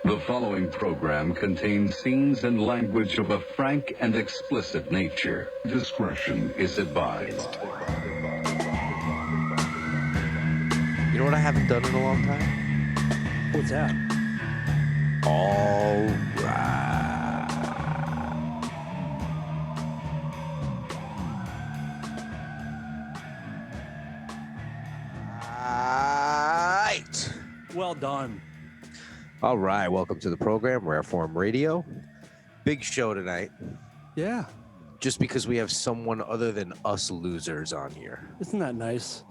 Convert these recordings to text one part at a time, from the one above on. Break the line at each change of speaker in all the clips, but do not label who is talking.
The following program contains scenes and language of a frank and explicit nature. Discretion is advised.
You know what I haven't done in a long time?
What's that?
All right.
Well done.
All right. Welcome to the program, Rareform Radio. Big show tonight.
Yeah.
Just because we have someone other than us losers on here.
Isn't that nice?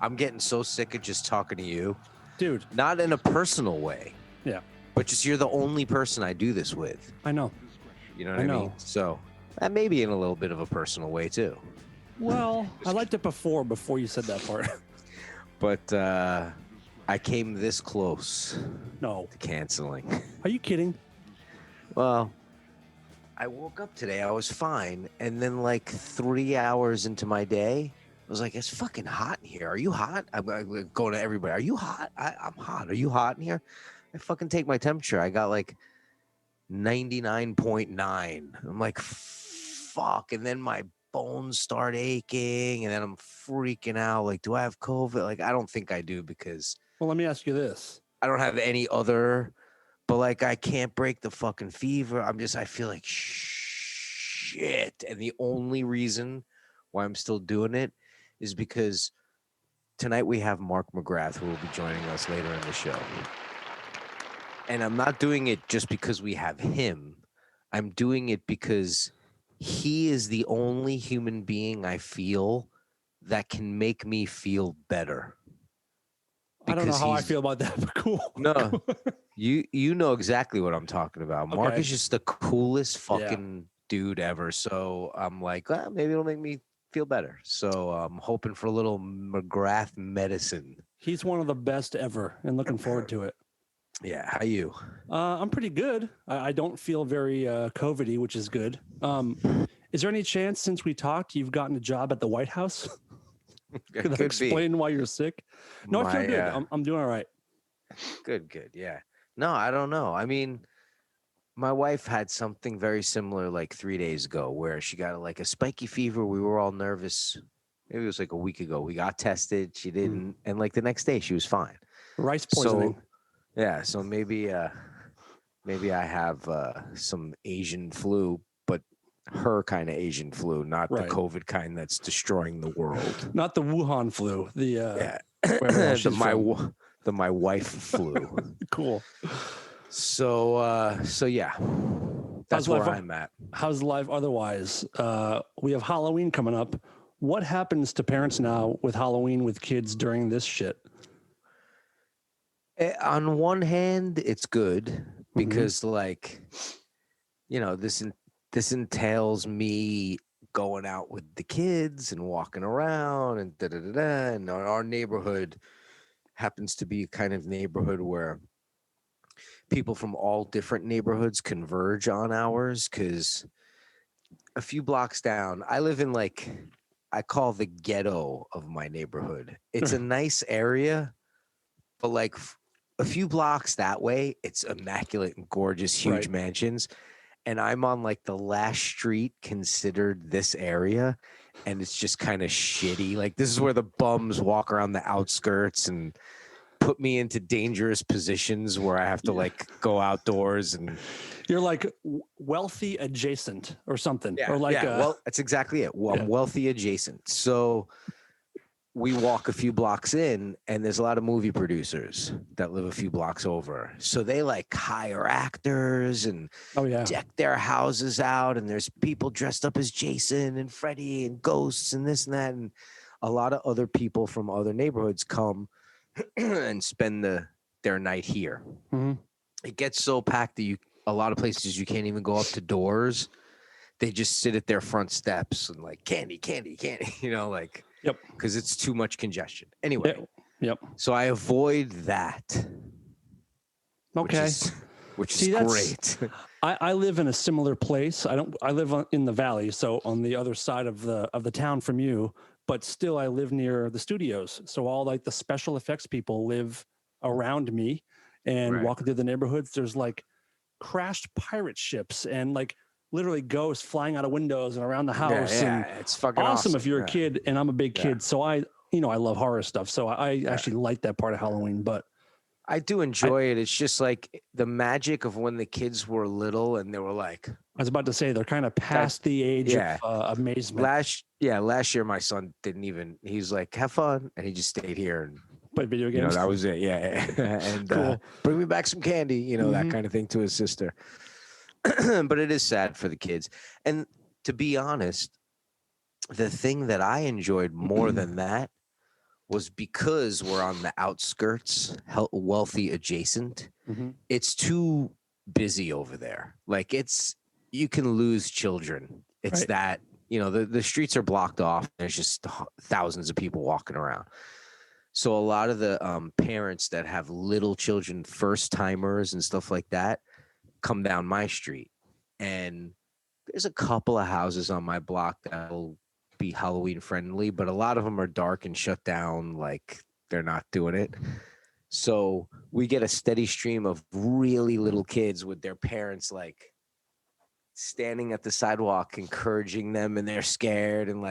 I'm getting so sick of just talking to you.
Dude.
Not in a personal way.
Yeah.
But just you're the only person I do this with.
I know.
You know what I mean? So that may be in a little bit of a personal way too.
Well, I liked it before you said that part.
But I came this close
No.
to canceling.
Are you kidding?
Well, I woke up today, I was fine, and then like 3 hours into my day, I was like, it's fucking hot in here. Are you hot? I'm going to everybody. Are you hot? I'm hot. Are you hot in here? I fucking take my temperature. I got like 99.9. I'm like, fuck. And then my bones start aching, and then I'm freaking out. Like, do I have COVID? Like, I don't think I do because...
Well, let me ask you this.
I don't have any other... But, like, I can't break the fucking fever. I feel like shit. And the only reason why I'm still doing it is because tonight we have Mark McGrath, who will be joining us later in the show. And I'm not doing it just because we have him. I'm doing it because he is the only human being I feel that can make me feel better.
I don't know how I feel about that, but cool.
No, you know exactly what I'm talking about. Mark is just the coolest fucking dude ever. So I'm like, well, maybe it'll make me feel better. So I'm hoping for a little McGrath medicine.
He's one of the best ever, and looking forward to it.
Yeah, how you?
I'm pretty good. I don't feel very COVID-y, which is good. Is there any chance since we talked you've gotten a job at the White House? Could that explain why you're sick? No, I feel good. I'm doing all right.
Good. Yeah. No, I don't know. I mean, my wife had something very similar like 3 days ago where she got like a spiky fever. We were all nervous. Maybe it was like a week ago. We got tested. She didn't. And like the next day she was fine.
Rice poisoning.
So maybe I have some Asian flu, but her kind of Asian flu, not the COVID kind that's destroying the world.
Not the Wuhan flu. The
my wife flu.
Cool.
So yeah, that's where I'm at.
How's life otherwise? We have Halloween coming up. What happens to parents now with Halloween with kids during this shit?
On one hand, it's good because, like, you know, this entails me going out with the kids and walking around and da-da-da-da. And our neighborhood happens to be a kind of neighborhood where people from all different neighborhoods converge on ours because a few blocks down, I live in, like, I call the ghetto of my neighborhood. It's a nice area, but, like, a few blocks that way, it's immaculate and gorgeous, huge mansions. And I'm on like the last street considered this area. And it's just kind of shitty. Like this is where the bums walk around the outskirts and put me into dangerous positions where I have to like go outdoors. And
you're like wealthy adjacent or something.
Yeah,
or like
well, that's exactly it. Well, I'm wealthy adjacent. So we walk a few blocks in and there's a lot of movie producers that live a few blocks over. So they like hire actors and deck their houses out. And there's people dressed up as Jason and Freddy and ghosts and this and that. And a lot of other people from other neighborhoods come and spend their night here.
Mm-hmm.
It gets so packed that a lot of places you can't even go up to doors. They just sit at their front steps and like candy, you know, like.
Yep.
Because it's too much congestion. Anyway.
Yep.
So I avoid that.
Okay.
Which is great.
I live in a similar place. I live in the valley, so on the other side of the town from you, but still I live near the studios. So all like the special effects people live around me. and walking through the neighborhoods, there's like crashed pirate ships and like literally ghosts flying out of windows and around the house.
Yeah,
and
it's fucking
awesome if you're a kid, and I'm a big kid, so I love horror stuff. So I actually like that part of Halloween, but
I do enjoy it. It's just like the magic of when the kids were little and they were like,
I was about to say they're kind of past the age of amazement.
Last year my son didn't even. He's like, have fun, and he just stayed here and
played video games.
That was it. Yeah, and
cool.
Bring me back some candy. That kind of thing to his sister. But it is sad for the kids. And to be honest, the thing that I enjoyed more than that was because we're on the outskirts, wealthy adjacent. It's too busy over there. Like you can lose children. It's that, the streets are blocked off. There's just thousands of people walking around. So a lot of the parents that have little children, first timers and stuff like that, come down my street. And there's a couple of houses on my block that will be Halloween friendly, but a lot of them are dark and shut down, like they're not doing it. So we get a steady stream of really little kids with their parents like standing at the sidewalk encouraging them, and they're scared, and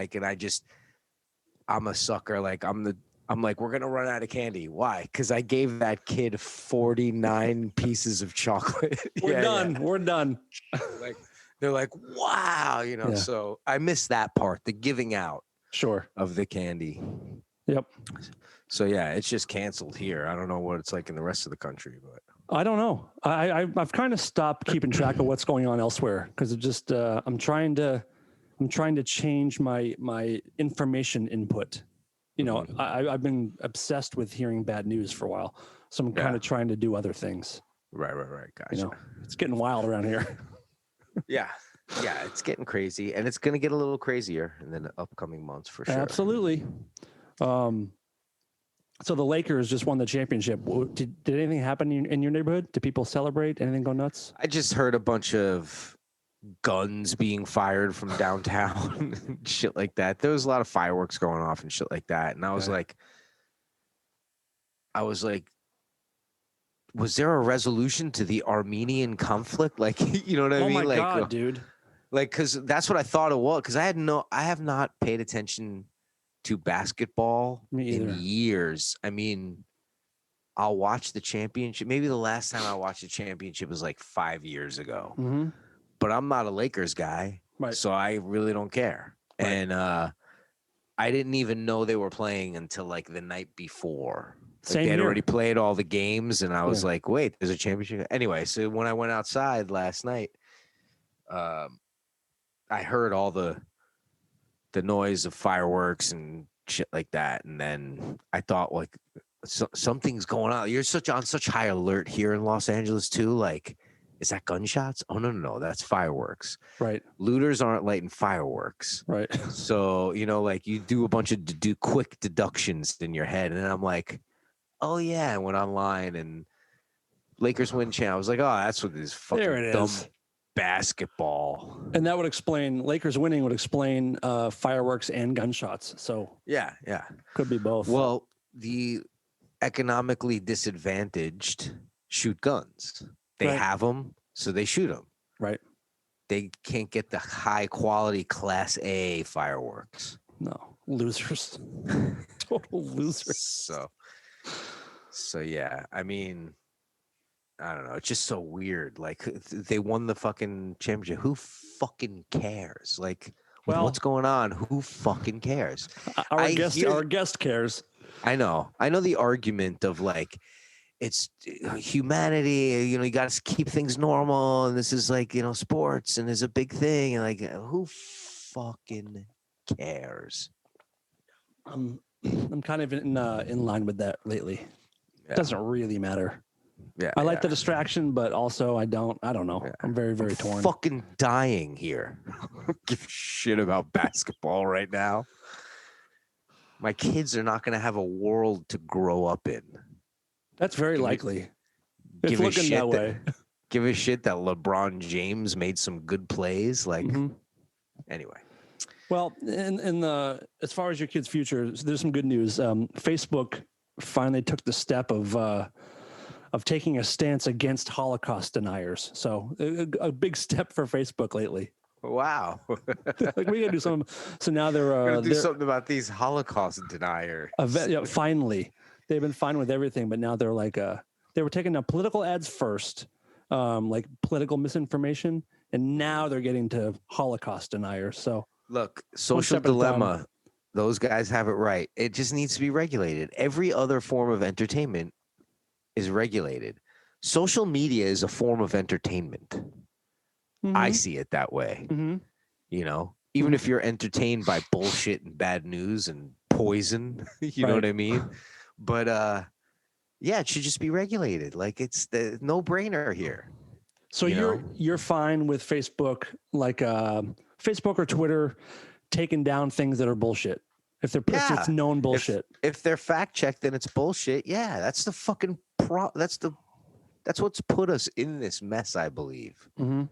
I'm a sucker. Like I'm like, we're gonna run out of candy. Why? Because I gave that kid 49 pieces of chocolate.
We're done.
Like they're like, wow, So I miss that part, the giving out of the candy.
Yep.
So yeah, it's just canceled here. I don't know what it's like in the rest of the country, but
I don't know. I've kind of stopped keeping track of what's going on elsewhere because it just I'm trying to change my information input. I've been obsessed with hearing bad news for a while, so I'm kind of trying to do other things.
Right. Gotcha.
It's getting wild around here.
Yeah, it's getting crazy, and it's going to get a little crazier in the upcoming months for sure.
Absolutely. So the Lakers just won the championship. Did anything happen in your neighborhood? Did people celebrate? Anything go nuts?
I just heard a bunch of guns being fired from downtown and shit like that. There was a lot of fireworks going off and shit like that, and I was like, was there a resolution to the Armenian conflict? Like, you know what I mean?
Oh my
like,
God, dude.
Like, because that's what I thought it was. Because I have not paid attention to basketball in years. I mean, I'll watch the championship. Maybe the last time I watched the championship was like 5 years ago. But I'm not a Lakers guy, so I really don't care. Right. And I didn't even know they were playing until like the night before. They had already played all the games, and I was like, wait, there's a championship. Anyway, so when I went outside last night, I heard all the noise of fireworks and shit like that. And then I thought, like, something's going on. You're on such high alert here in Los Angeles, too. Like, is that gunshots? Oh, no. That's fireworks.
Right.
Looters aren't lighting fireworks.
Right.
So, like you do a bunch of quick deductions in your head. And then I'm like, oh, yeah. I went online and Lakers win channel. I was like, oh, that's what this fucking dumb basketball.
And that would explain, Lakers winning would explain fireworks and gunshots. So
yeah.
Could be both.
Well, the economically disadvantaged shoot guns. They have them, so they shoot them.
Right.
They can't get the high quality Class A fireworks.
No, losers. Total losers.
So yeah, I mean, I don't know. It's just so weird. Like, they won the fucking championship. Who fucking cares? Like, what's going on? Who fucking cares?
Our guest cares.
I know the argument of like, it's humanity, you got to keep things normal, and this is like, sports, and is a big thing, and like, who fucking cares?
I'm kind of in line with that lately. It doesn't really matter.
Yeah,
I like the distraction, but also I don't know. Yeah. I'm very, very torn.
Fucking dying here. I don't give a shit about basketball right now. My kids are not going to have a world to grow up in.
That's very likely. It's looking that way.
Give a shit that LeBron James made some good plays. Like, anyway.
Well, in as far as your kids' future, there's some good news. Facebook finally took the step of of taking a stance against Holocaust deniers. So a big step for Facebook lately.
Wow.
Like we gotta do something. So now they're
do something about these Holocaust deniers.
Finally, they've been fine with everything, but now they're like they were taking down political ads first, like political misinformation, and now they're getting to Holocaust deniers. So
look, social dilemma. Those guys have it right. It just needs to be regulated. Every other form of entertainment is regulated. Social media is a form of entertainment. Mm-hmm. I see it that way.
Mm-hmm.
You know, even if you're entertained by bullshit and bad news and poison, you know what I mean? But yeah, it should just be regulated. Like it's the no-brainer here.
So you're fine with Facebook, like Facebook or Twitter, taking down things that are bullshit. If it's known bullshit.
If they're fact checked, then it's bullshit. Yeah, that's the fucking that's what's put us in this mess, I believe.
Mm-hmm.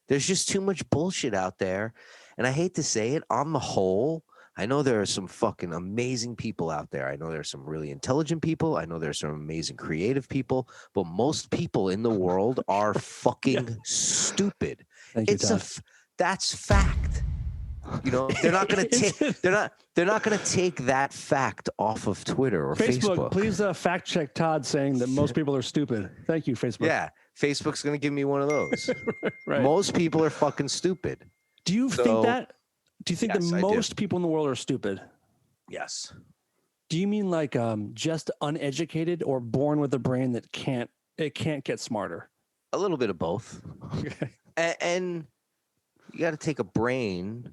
There's just too much bullshit out there. And I hate to say it, on the whole, I know there are some fucking amazing people out there. I know there's some really intelligent people. I know there's some amazing creative people. But most people in the world are fucking stupid.
Thank you, Todd.
That's fact. You know, they're not going to take that fact off of Twitter or Facebook.
Please fact check Todd saying that most people are stupid. Thank you, Facebook.
Yeah, Facebook's going to give me one of those.
Right.
Most people are fucking stupid.
Do you think that? Do you think that most people in the world are stupid?
Yes.
Do you mean like just uneducated or born with a brain that can't get smarter?
A little bit of both.
Okay.
And you got to take a brain.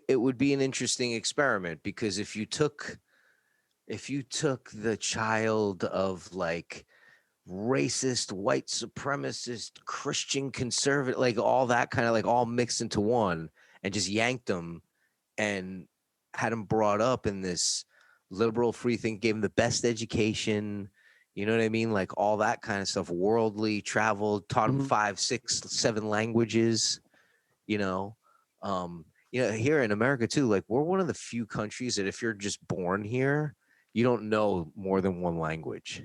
It would be an interesting experiment, because if you took the child of like racist, white supremacist, Christian conservative, like all that kind of like all mixed into one, and just yanked them and had them brought up in this liberal free thing, gave them the best education, you know what I mean? Like all that kind of stuff, worldly, traveled, taught them 5, 6, 7 languages, you know, here in America too, like we're one of the few countries that if you're just born here, you don't know more than one language.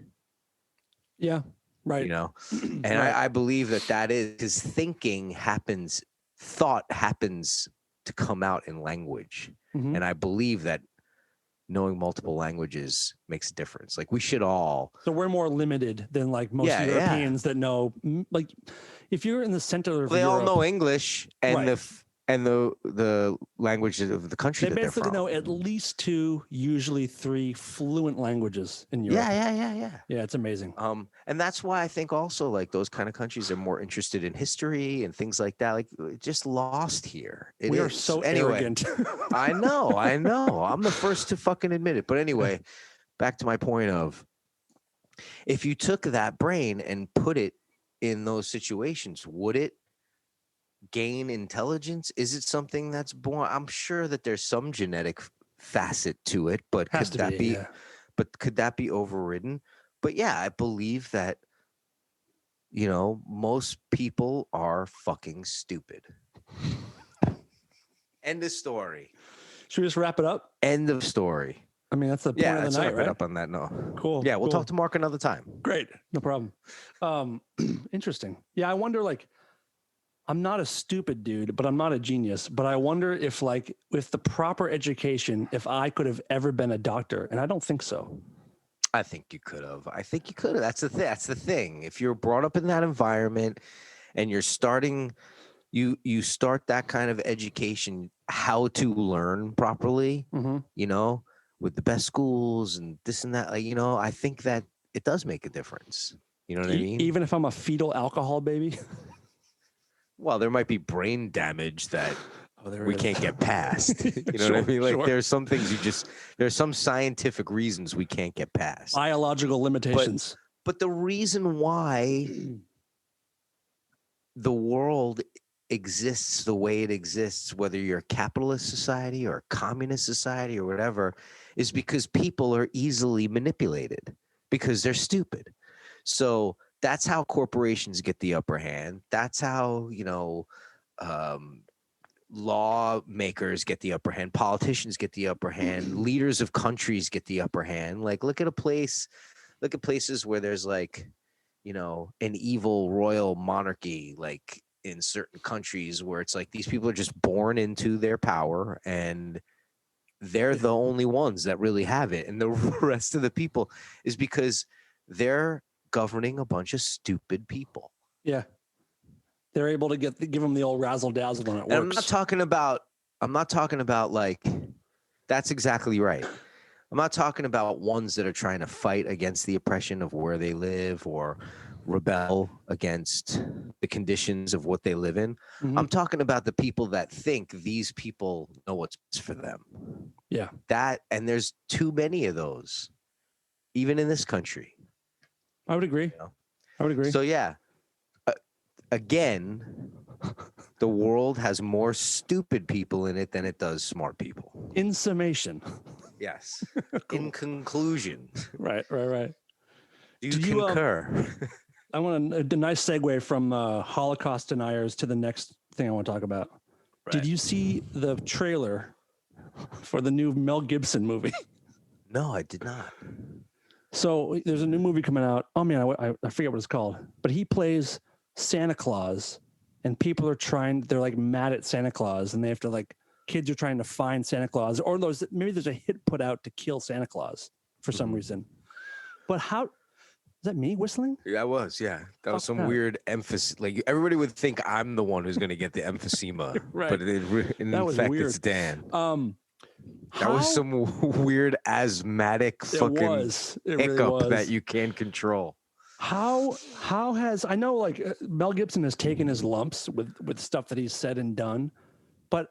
Yeah. Right.
You know, and right. I believe that is because thought happens to come out in language. Mm-hmm. And I believe that knowing multiple languages makes a difference. Like we should all.
So we're more limited than like most Europeans that know, like if you're in the center of
they
Europe,
all know English and the language of the country
they
that
basically
they're from.
Know at least 2, usually 3 fluent languages in Europe.
Yeah.
Yeah, it's amazing.
And that's why I think also like those kind of countries are more interested in history and things like that. Like just lost here.
We are so arrogant.
I know. I'm the first to fucking admit it. But anyway, back to my point of if you took that brain and put it in those situations, would it gain intelligence? Is it something that's born? I'm sure that there's some genetic facet to it, but could that be overridden? But yeah, I believe that, you know, most people are fucking stupid. End of story.
Should we just wrap it up?
End of story.
I mean, that's the point of the night, right?
Wrap it up on that note.
Cool.
Yeah, we'll talk to Mark another time.
Great. No problem. Interesting. Yeah, I wonder, like, I'm not a stupid dude, but I'm not a genius. But I wonder if, like, with the proper education, if I could have ever been a doctor. And I don't think so.
I think you could have. That's the thing. If you're brought up in that environment and you're starting, you start that kind of education, how to learn properly, you know, with the best schools and this and that, like, you know, I think that it does make a difference. You know what I mean?
Even if I'm a fetal alcohol baby?
Well, there might be brain damage that we can't get past. You know what I mean? Like there's some things there's some scientific reasons we can't get past.
Biological limitations.
But the reason why the world exists the way it exists, whether you're a capitalist society or a communist society or whatever, is because people are easily manipulated because they're stupid. So that's how corporations get the upper hand. That's how, you know, lawmakers get the upper hand. Politicians get the upper hand. Leaders of countries get the upper hand. Like, look at a place look at places where there's like, you know, an evil royal monarchy, like in certain countries where it's like these people are just born into their power and they're the only ones that really have it. And the rest of the people is because they're governing a bunch of stupid people.
Yeah. They're able to give them the old razzle dazzle when it works.
And I'm not talking about like, that's exactly right. I'm not talking about ones that are trying to fight against the oppression of where they live or rebel against the conditions of what they live in.
Mhm.
I'm talking about the people that think these people know what's best for them.
Yeah.
And there's too many of those, even in this country.
I would agree.
You know?
I would agree.
So yeah, again, the world has more stupid people in it than it does smart people.
In summation.
Yes.
Cool.
In conclusion.
Right.
Do you concur?
I want a nice segue from Holocaust deniers to the next thing I want to talk about. Right. Did you see the trailer for the new Mel Gibson movie?
No, I did not.
So there's a new movie coming out. Oh man, I forget what it's called, but he plays Santa Claus, and people are they're like mad at Santa Claus, and they have to like, kids are trying to find Santa Claus, or maybe there's a hit put out to kill Santa Claus for some reason. But how, is that me whistling?
Yeah, I was. Yeah, that was some weird emphasis. Like everybody would think I'm the one who's going to get the emphysema,
right?
But in fact, weird. It's Dan. That was some weird asthmatic fucking hiccup that you can't control.
How has, I know like Mel Gibson has taken his lumps with stuff that he's said and done, but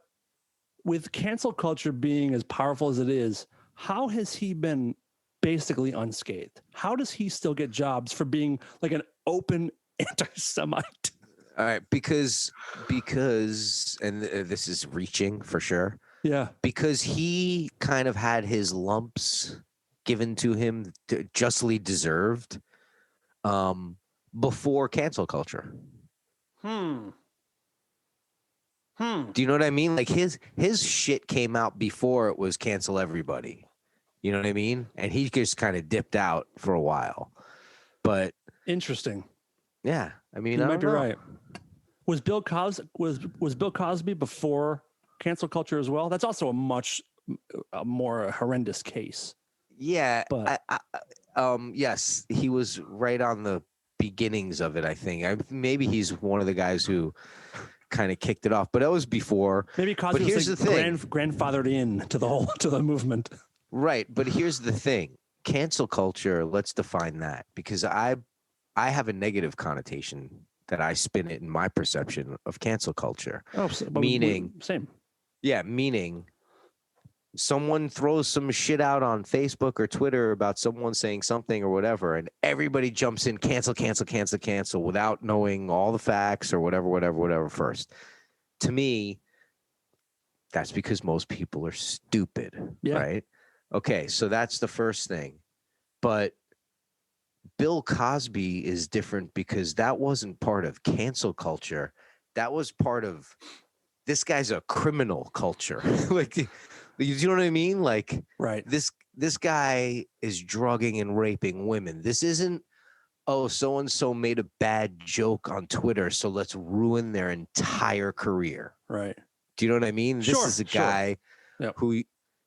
with cancel culture being as powerful as it is, how has he been basically unscathed? How does he still get jobs for being like an open anti-Semite?
All right, because, and this is reaching for sure.
Yeah.
Because he kind of had his lumps given to him, justly deserved, before cancel culture. Do you know what I mean? Like his shit came out before it was cancel everybody. You know what I mean? And he just kind of dipped out for a while. But
interesting.
Yeah, I mean,
you might be right. Was Bill Cosby before cancel culture as well? That's also a much more horrendous case.
Yeah,
but
yes, he was right on the beginnings of it. I think maybe he's one of the guys who kind of kicked it off, but that was before.
Maybe Cosby was like grandfathered in to the movement.
Right, but here's the thing: cancel culture. Let's define that, because I have a negative connotation that I spin it in my perception of cancel culture.
Oh, meaning same.
Yeah, meaning someone throws some shit out on Facebook or Twitter about someone saying something or whatever, and everybody jumps in, cancel without knowing all the facts or whatever first. To me, that's because most people are stupid, right? Okay, so that's the first thing. But Bill Cosby is different because that wasn't part of cancel culture. That was part of, this guy's a criminal culture. Like, you know what I mean? Like,
right.
This guy is drugging and raping women. This isn't, oh, so-and-so made a bad joke on Twitter, so let's ruin their entire career.
Right.
Do you know what I mean?
Sure,
this is a guy who, you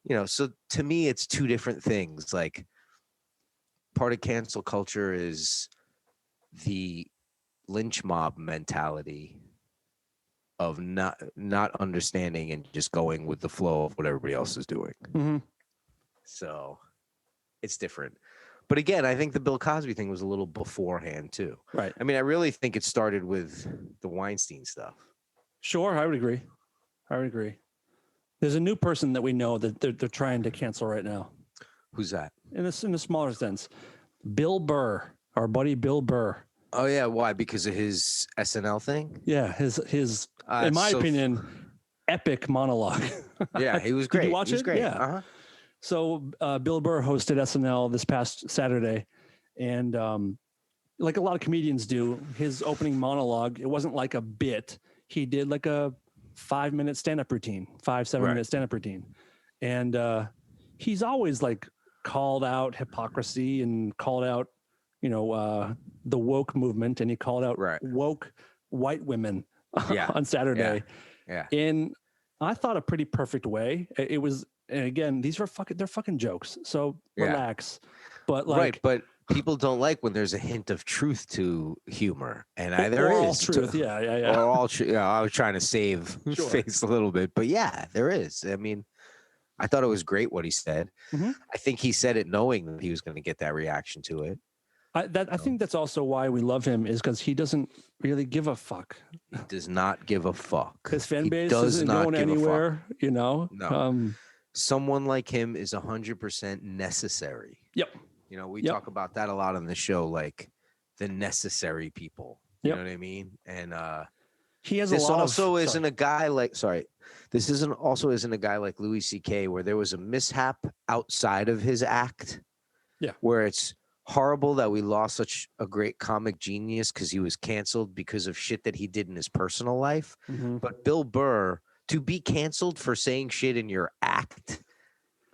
know, so to me, it's two different things. Like, part of cancel culture is the lynch mob mentality of not understanding and just going with the flow of what everybody else is doing.
Mm-hmm.
So it's different. But again, I think the Bill Cosby thing was a little beforehand too.
Right.
I mean, I really think it started with the Weinstein stuff.
Sure, I would agree. There's a new person that we know that they're trying to cancel right now.
Who's that?
In a smaller sense, Bill Burr, our buddy Bill Burr.
Oh yeah, why? Because of his SNL thing?
Yeah, his in my opinion, epic monologue.
Yeah, he was great.
Did you watch it?
He was great.
Yeah.
Uh-huh.
So Bill Burr hosted SNL this past Saturday, and like a lot of comedians do, his opening monologue, it wasn't like a bit. He did like a 5-minute stand-up routine, 7 minute stand-up routine, and he's always like called out hypocrisy and called out, the woke movement, and he called out woke white women on Saturday.
Yeah.
In, I thought, a pretty perfect way. It was, and again, they're fucking jokes. So relax. But
but people don't like when there's a hint of truth to humor, and there
all
is
truth. Yeah.
Or all truth. Yeah, I was trying to save face a little bit, but yeah, there is. I mean, I thought it was great what he said.
Mm-hmm.
I think he said it knowing that he was going to get that reaction to it.
I think that's also why we love him, is because he doesn't really give a fuck.
He does not give a fuck.
His fan base isn't going anywhere,
No. Someone like him is 100% necessary.
Yep.
We talk about that a lot on the show, like the necessary people. You know what I mean? And
he has
this
a lot
also
of,
isn't a guy like this isn't a guy like Louis C.K. where there was a mishap outside of his act.
Yeah.
Where it's horrible that we lost such a great comic genius because he was canceled because of shit that he did in his personal life.
Mm-hmm.
But Bill Burr, to be canceled for saying shit in your act,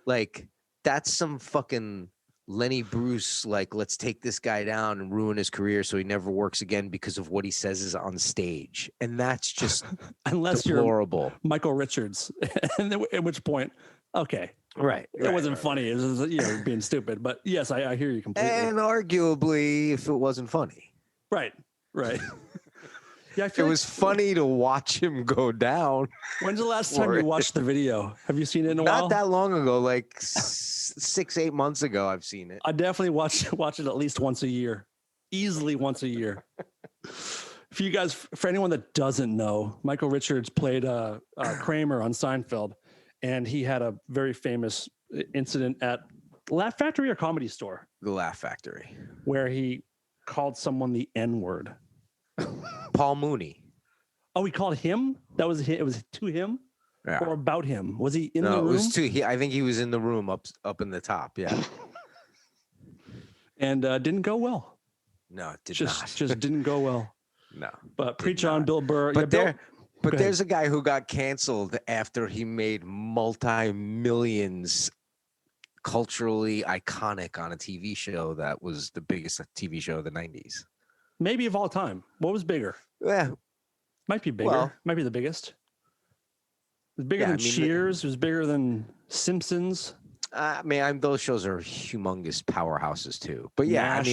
like, that's some fucking Lenny Bruce, like, let's take this guy down and ruin his career so he never works again because of what he says is on stage. And that's just
unless
deplorable.
You're Michael Richards, and then, at which point, okay.
It
wasn't funny. It was being stupid. But yes, I hear you completely.
And arguably, if it wasn't funny.
Right. Yeah, I
feel it was funny to watch him go down.
When's the last time you watched the video? Have you seen it in a while?
Not that long ago, like 6-8 months ago. I've seen it.
I definitely watch it at least once a year, easily once a year. For anyone that doesn't know, Michael Richards played Kramer on Seinfeld, and he had a very famous incident at Laugh Factory or Comedy Store.
The Laugh Factory,
where he called someone the N-word.
Paul Mooney.
Oh, he called him? That was it was to him?
Yeah.
Or about him? Was he in the room?
No, it was to I think he was in the room up in the top, yeah.
And didn't go well.
No, it did
not. Just didn't go well.
No.
But preach on, Bill Burr.
But there's a guy who got canceled after he made multi-millions culturally iconic on a TV show that was the biggest TV show of the 90s.
Maybe of all time. What was bigger?
Yeah.
Might be bigger.
Well,
might be the biggest. It was bigger than Cheers. It was bigger than Simpsons.
Those shows are humongous powerhouses too. But yeah,
MASH.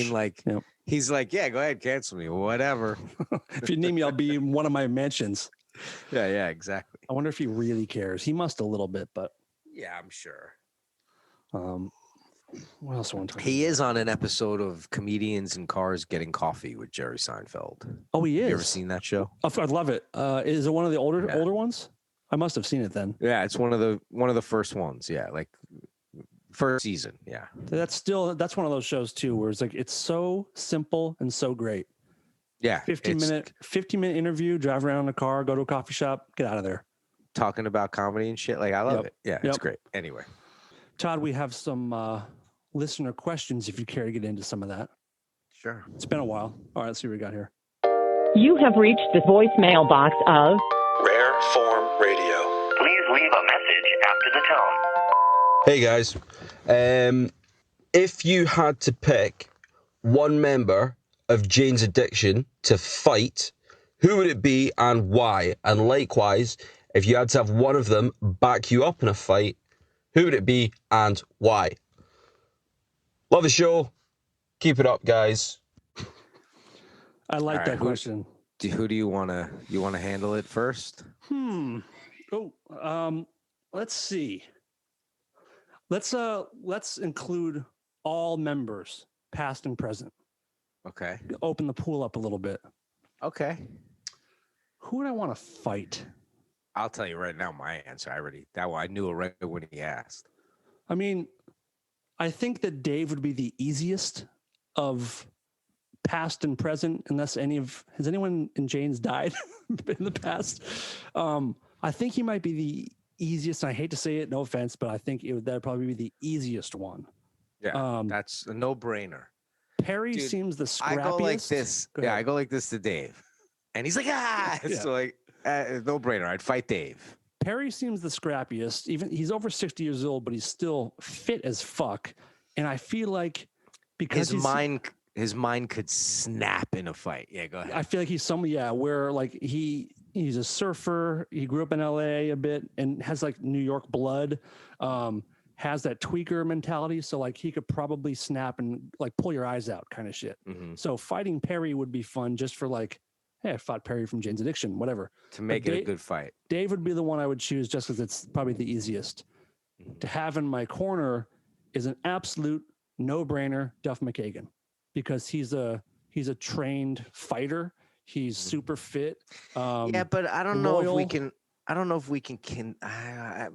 He's like, yeah, go ahead, cancel me, whatever.
If you need me, I'll be in one of my mansions.
Yeah, exactly.
I wonder if he really cares. He must a little bit, but
yeah, I'm sure.
What else I want to talk
He is on an episode of Comedians in Cars Getting Coffee with Jerry Seinfeld.
Oh, he is.
You ever seen that show?
I love it. Is it one of the older ones? I must have seen it then.
Yeah, it's one of the first ones. Yeah, like first season. Yeah.
That's one of those shows too, where it's like it's so simple and so great.
Yeah.
15-minute interview, drive around in a car, go to a coffee shop, get out of there.
Talking about comedy and shit. Like, I love it. Yeah, it's great. Anyway.
Todd, we have some listener questions if you care to get into some of that.
Sure.
It's been a while. All right, let's see what we got here.
You have reached the voicemail box of
Rare Form Radio.
Please leave a message after the tone.
Hey guys, if you had to pick one member of Jane's Addiction to fight, who would it be and why? And likewise, if you had to have one of them back you up in a fight, who would it be and why? Love the show. Keep it up, guys.
I like that question.
Who do you want to handle it first?
Let's see. Let's include all members, past and present.
Okay.
Open the pool up a little bit.
Okay.
Who would I want to fight?
I'll tell you right now my answer. I knew it right when he asked.
I mean, I think that Dave would be the easiest of past and present, unless has anyone in Jane's died in the past? I think he might be the easiest. I hate to say it, no offense, but I think that'd probably be the easiest one.
Yeah, that's a no-brainer.
Perry seems the scrappiest.
I go like this. Yeah, I go like this to Dave, and he's like, So like, no-brainer. I'd fight Dave.
Perry seems the scrappiest. Even he's over 60 years old, but he's still fit as fuck. And I feel like because
his mind could snap in a fight. Yeah, go ahead.
I feel like he's where like he's a surfer. He grew up in LA a bit and has like New York blood. Has that tweaker mentality. So like he could probably snap and like pull your eyes out kind of shit.
Mm-hmm.
So fighting Perry would be fun just for like, hey, I fought Perry from Jane's Addiction, whatever.
To make it a good fight.
Dave would be the one I would choose just because it's probably the easiest.
Mm-hmm.
To have in my corner is an absolute no-brainer, Duff McKagan, because he's a trained fighter. He's super fit.
Yeah, but I don't know if we can. I don't know if we can. I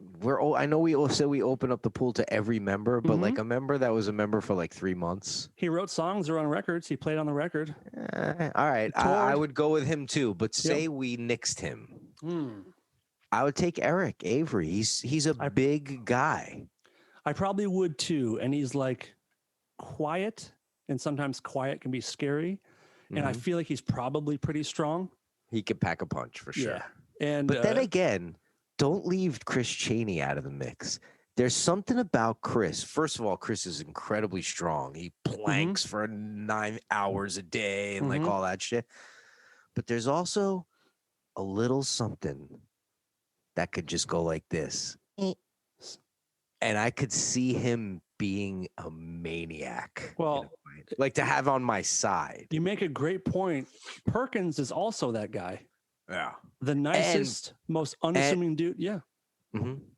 know we all said we open up the pool to every member, but like a member that was a member for like 3 months.
He wrote songs or on records. He played on the record.
All right, I would go with him too. But say we nixed him, I would take Eric Avery. He's a big guy.
I probably would too. And he's like quiet, and sometimes quiet can be scary. And I feel like he's probably pretty strong.
He could pack a punch for sure.
Yeah. And
but then again, don't leave Chris Chaney out of the mix. There's something about Chris. First of all, Chris is incredibly strong. He planks for 9 hours a day and like all that shit. But there's also a little something that could just go like this. And I could see him being a maniac.
Well,
like to have on my side.
You make a great point. Perkins is also that guy.
Yeah.
The nicest, most unassuming dude. Yeah.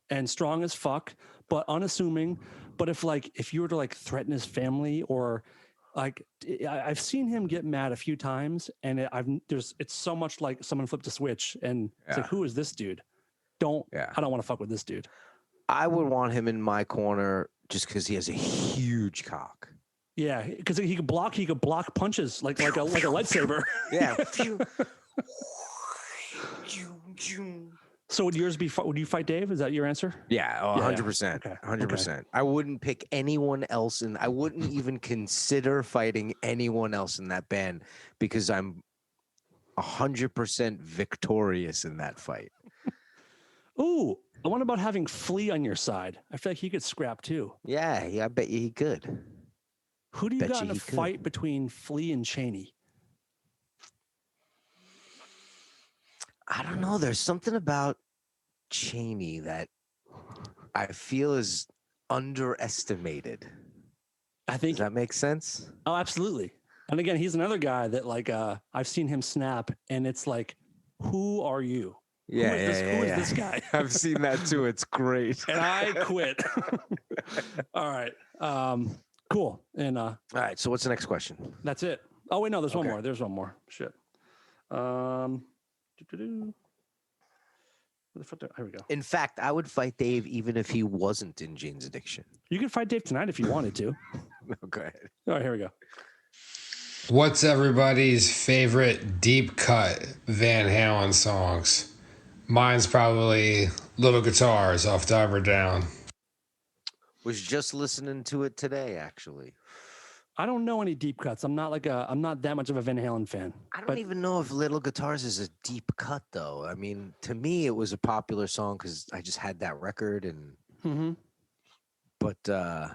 And strong as fuck, but unassuming. But if you were to like threaten his family or like, I've seen him get mad a few times, and it's so much like someone flipped a switch, and it's like, who is this dude? I don't want to fuck with this dude.
I would want him in my corner just because he has a huge cock.
Yeah, because he could block punches like a lightsaber.
Yeah.
So would yours be? Would you fight Dave? Is that your answer?
Yeah, 100%. 100%. I wouldn't pick anyone else, and I wouldn't even consider fighting anyone else in that band because I'm 100% victorious in that fight.
Ooh, I wonder about having Flea on your side. I feel like he could scrap too.
Yeah, I bet you he could.
Who do you got in a fight between Flea and Chaney?
I don't know. There's something about Chaney that I feel is underestimated.
I think.
Does that make sense?
Oh, absolutely. And again, he's another guy that like I've seen him snap, and it's like, who are you?
Yeah,
who is this guy?
I've seen that too. It's great.
And I quit. All right. Cool. And
all right. So what's the next question?
That's it. Oh wait, no. There's one more. There's one more. Shit. Here we go.
In fact, I would fight Dave even if he wasn't in Jane's Addiction.
You can fight Dave tonight if you wanted to.
No, go ahead.
All right, here we go.
What's everybody's favorite deep cut Van Halen songs? Mine's probably Little Guitars off Diver Down.
Was just listening to it today, actually.
I don't know any deep cuts. I'm not that much of a Van Halen fan.
I don't even know if Little Guitars is a deep cut, though. I mean, to me, it was a popular song because I just had that record, and but the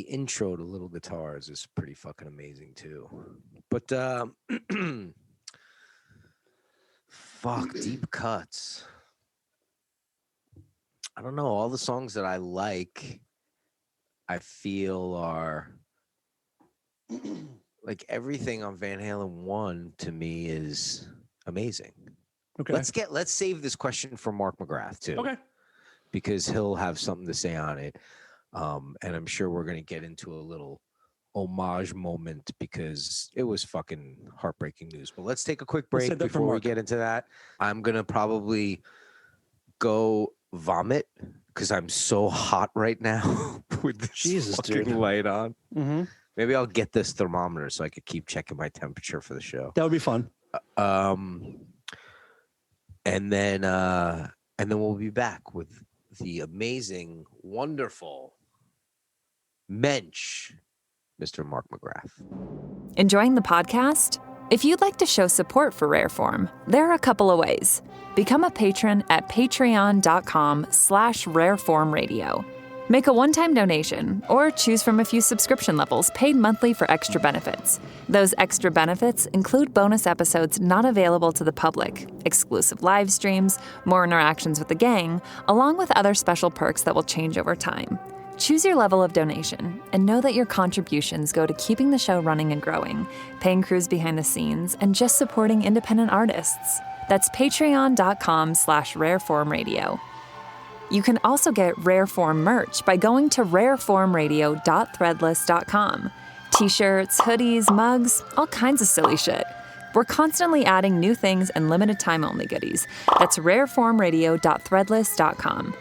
intro to Little Guitars is pretty fucking amazing too. But fuck, deep cuts. I don't know. All the songs that I like, I feel are. Like everything on Van Halen 1 to me is amazing.
Okay.
Let's save this question for Mark McGrath too.
Okay.
Because he'll have something to say on it. And I'm sure we're gonna get into a little homage moment because it was fucking heartbreaking news. But let's take a quick break before we get into that. I'm gonna probably go vomit because I'm so hot right now with this fucking light on. Maybe I'll get this thermometer so I could keep checking my temperature for the show.
That would be fun.
And then we'll be back with the amazing, wonderful mensch, Mr. Mark McGrath.
Enjoying the podcast? If you'd like to show support for Rareform, there are a couple of ways. Become a patron at patreon.com/rareformradio. Make a one-time donation or choose from a few subscription levels paid monthly for extra benefits. Those extra benefits include bonus episodes not available to the public, exclusive live streams, more interactions with the gang, along with other special perks that will change over time. Choose your level of donation and know that your contributions go to keeping the show running and growing, paying crews behind the scenes, and just supporting independent artists. That's patreon.com/rareformradio. You can also get Rareform merch by going to rareformradio.threadless.com. T-shirts, hoodies, mugs, all kinds of silly shit. We're constantly adding new things and limited time only goodies. That's rareformradio.threadless.com.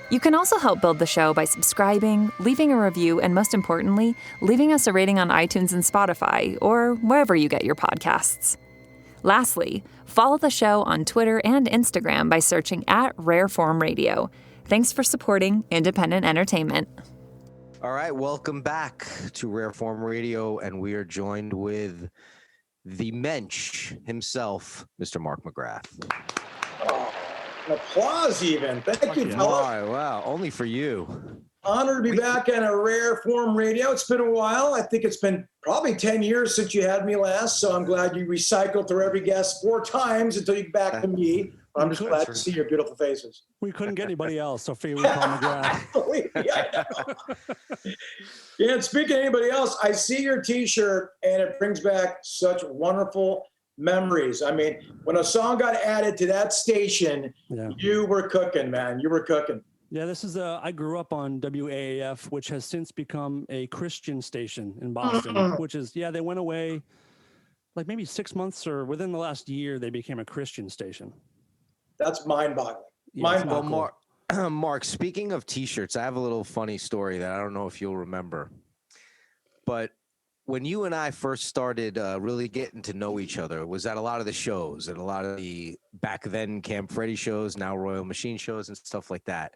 You can also help build the show by subscribing, leaving a review, and most importantly, leaving us a rating on iTunes and Spotify, or wherever you get your podcasts. Lastly, follow the show on Twitter and Instagram by searching @rareformradio. Thanks for supporting independent entertainment.
All right, welcome back to Rareform Radio, and we are joined with the mensch himself, Mr. Mark McGrath.
Oh, an applause even. Thank you, fella.
Wow, only for you.
Honored to be back on a Rareform Radio. It's been a while. I think it's been probably 10 years since you had me last, so I'm glad you recycled through every guest 4 times until you get back to me. I'm just glad to see your beautiful faces.
We couldn't get anybody else, so figured we'd call McGrath.
Yeah, yeah, and speaking of anybody else, I see your T-shirt, and it brings back such wonderful memories. I mean, when a song got added to that station, you were cooking, man. You were cooking.
Yeah, this is I grew up on WAAF, which has since become a Christian station in Boston, which is, they went away like maybe 6 months or within the last year, they became a Christian station.
That's mind-boggling.
Well, Mark, speaking of T-shirts, I have a little funny story that I don't know if you'll remember. But when you and I first started really getting to know each other, was at a lot of the shows and a lot of the back then Camp Freddy shows, now Royal Machine shows and stuff like that.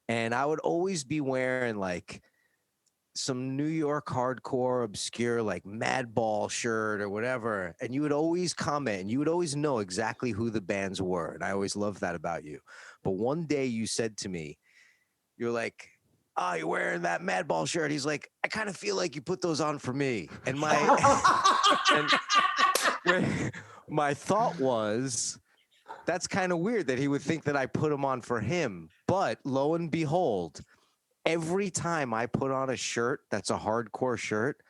And I would always be wearing like some New York hardcore obscure like Madball shirt or whatever, and you would always comment and you would always know exactly who the bands were, and I always loved that about you. But one day you said to me, you're like, "Oh, you're wearing that Madball shirt." He's like, "I kind of feel like you put those on for me." And my my thought was, that's kind of weird that he would think that I put them on for him. But lo and behold, every time I put on a shirt that's a hardcore shirt,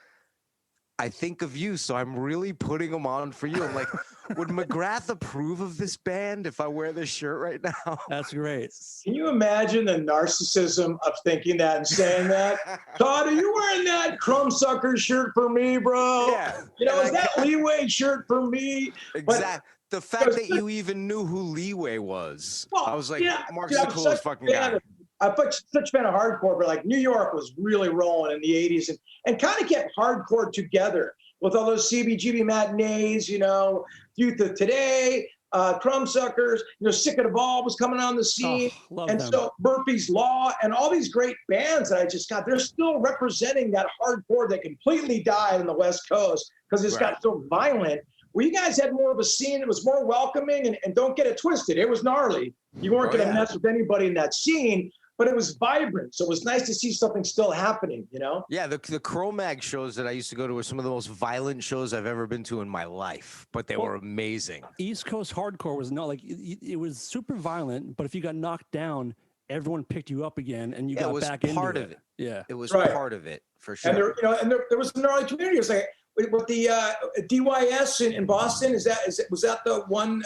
I think of you. So I'm really putting them on for you. I'm like, would McGrath approve of this band if I wear this shirt right now?
That's great.
Can you imagine the narcissism of thinking that and saying that? Todd, are you wearing that Crumbsucker shirt for me, bro?
Yeah.
Is that Leeway shirt for me?
Exactly. The fact that you even knew who Leeway was. Well, I was like, Mark's the coolest fucking guy.
I'm such a fan of hardcore, but like New York was really rolling in the 80s and kind of kept hardcore together with all those CBGB matinees, Youth of Today, Crumbsuckers, Sick of the Ball was coming on the scene. And them. So Murphy's Law and all these great bands that I just got, they're still representing that hardcore that completely died on the West Coast because it's got so violent. Well, you guys had more of a scene that was more welcoming, and don't get it twisted. It was gnarly. You weren't going to mess with anybody in that scene. But it was vibrant, so it was nice to see something still happening,
Yeah, the Cro-Mag shows that I used to go to were some of the most violent shows I've ever been to in my life, but they were amazing.
East Coast hardcore was not like it was super violent, but if you got knocked down, everyone picked you up again, and you got back into it.
Part of it.
Yeah,
it was part of it for sure.
And there was an early community. It was like with the DYS in Boston. Was that the one?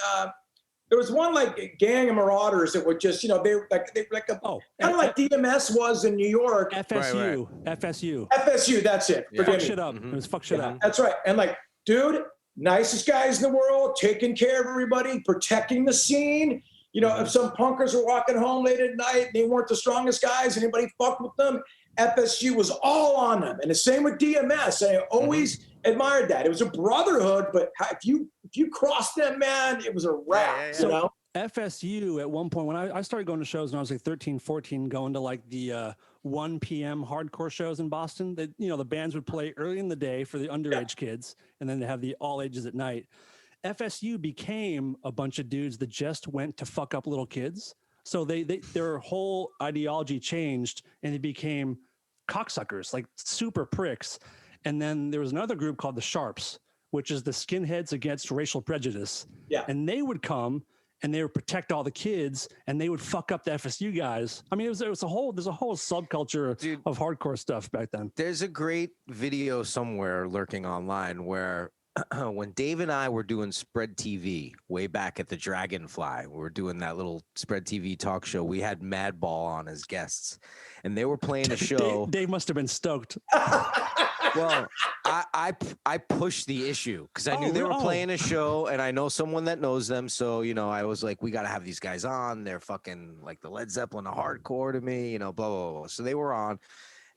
There was one like gang of marauders that would just, they were like kind of like DMS was in New York.
FSU.
FSU, that's it.
Yeah. Fuck shit up. It was fuck shit up.
That's right. And like, dude, nicest guys in the world, taking care of everybody, protecting the scene. If some punkers were walking home late at night, they weren't the strongest guys, anybody fucked with them, FSU was all on them. And the same with DMS. I always admired that. It was a brotherhood, but if you crossed them, man, it was a wrap.
So FSU at one point, when I started going to shows when I was like 13, 14, going to like the 1 p.m. hardcore shows in Boston, that the bands would play early in the day for the underage kids, and then they have the all ages at night. FSU became a bunch of dudes that just went to fuck up little kids. So their whole ideology changed and they became cocksuckers, like super pricks. And then there was another group called the Sharps, which is the skinheads against racial prejudice.
Yeah.
And they would come and they would protect all the kids and they would fuck up the FSU guys. I mean, there's a whole subculture of hardcore stuff back then.
There's a great video somewhere lurking online where when Dave and I were doing Spread TV way back at the Dragonfly, we were doing that little Spread TV talk show. We had Madball on as guests, and they were playing a show.
Dave must have been stoked.
Well, I pushed the issue because I knew they were playing a show, and I know someone that knows them. So I was like, we got to have these guys on. They're fucking like the Led Zeppelin of hardcore to me, blah blah blah. So they were on,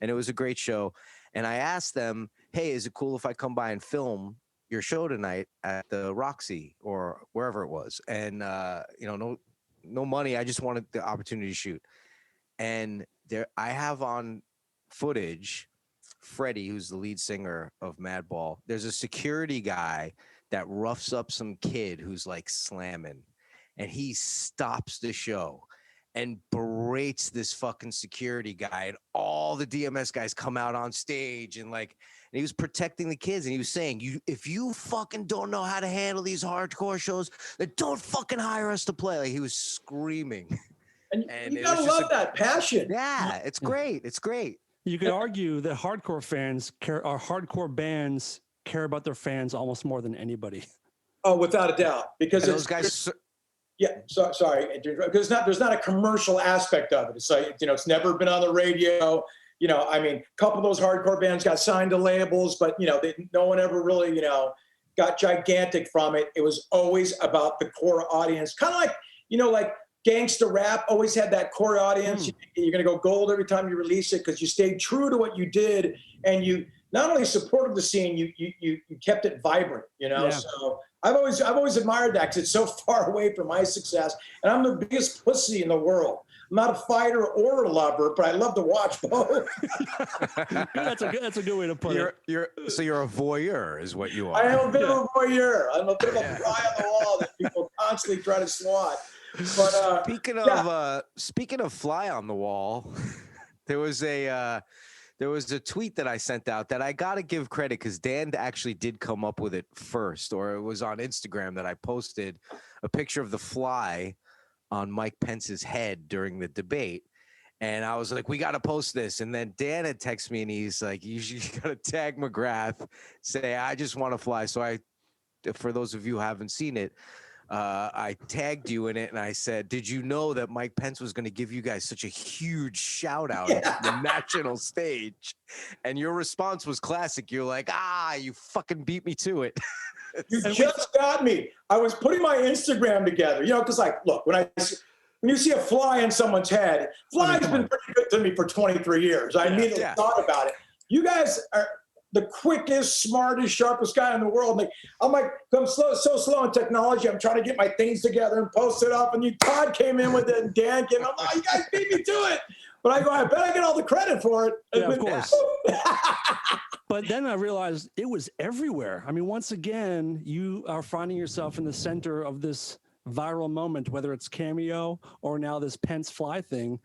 and it was a great show. And I asked them, hey, is it cool if I come by and film your show tonight at the Roxy or wherever it was? And no money, I just wanted the opportunity to shoot. And there I have on footage Freddie, who's the lead singer of Madball. There's a security guy that roughs up some kid who's like slamming, and he stops the show and berates this fucking security guy, and all the DMS guys come out on stage and he was protecting the kids, and he was saying, if you fucking don't know how to handle these hardcore shows, then don't fucking hire us to play. Like, he was screaming.
And you gotta love that passion.
Yeah, it's great. It's great.
You could argue that hardcore bands care about their fans almost more than anybody.
Oh, without a doubt, because
those guys.
Yeah, sorry, because there's not a commercial aspect of it. It's like, it's never been on the radio. I mean, a couple of those hardcore bands got signed to labels, but no one ever really got gigantic from it. It was always about the core audience, kind of like gangsta rap always had that core audience. You're going to go gold every time you release it because you stayed true to what you did, and you not only supported the scene, you kept it vibrant.
Yeah.
So I've always admired that because it's so far away from my success, and I'm the biggest pussy in the world. I'm not a fighter or a lover, but I love to watch both.
That's a good way to put it.
So you're a voyeur, is what you are.
I am a bit of a voyeur. I'm a bit of a fly on the wall that people constantly try to swat. But
speaking of fly on the wall, there was a tweet that I sent out that I got to give credit because Dan actually did come up with it first, or it was on Instagram that I posted a picture of the fly on Mike Pence's head during the debate. And I was like, we got to post this. And then Dan had texted me and he's like, you got to tag McGrath, say, I just want to fly. So for those of you who haven't seen it, I tagged you in it and I said, did you know that Mike Pence was going to give you guys such a huge shout out at the national stage? And your response was classic. You're like, you fucking beat me to it.
You just got me. I was putting my Instagram together, because look, when you see a fly in someone's head, fly's been pretty good to me for 23 years. I immediately thought about it. You guys are the quickest, smartest, sharpest guy in the world. I'm like, I'm so slow in technology. I'm trying to get my things together and post it up. And Todd came in with it, and Dan came in. I'm like, you guys beat me to it. But I go, I bet I get all the credit for it.
Yeah, of course. But then I realized it was everywhere. I mean, once again, you are finding yourself in the center of this viral moment, whether it's Cameo or now this Pence fly thing.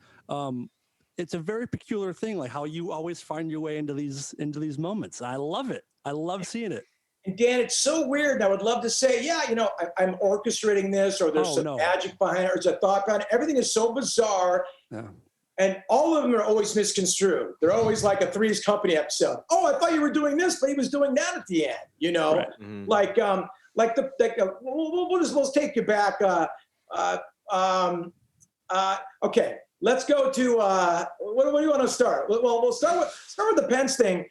It's a very peculiar thing, like how you always find your way into these moments. I love it. I love seeing it.
And Dan, it's so weird. And I would love to say, I'm orchestrating this, or there's some magic behind it, or there's a thought behind it. Everything is so bizarre. Yeah. And all of them are always misconstrued. They're always like a Three's Company episode. Oh, I thought you were doing this, but he was doing that at the end. Right. Mm-hmm. We'll take you back. Okay, let's go to what do you want to start? Well, we'll start with the Pence thing.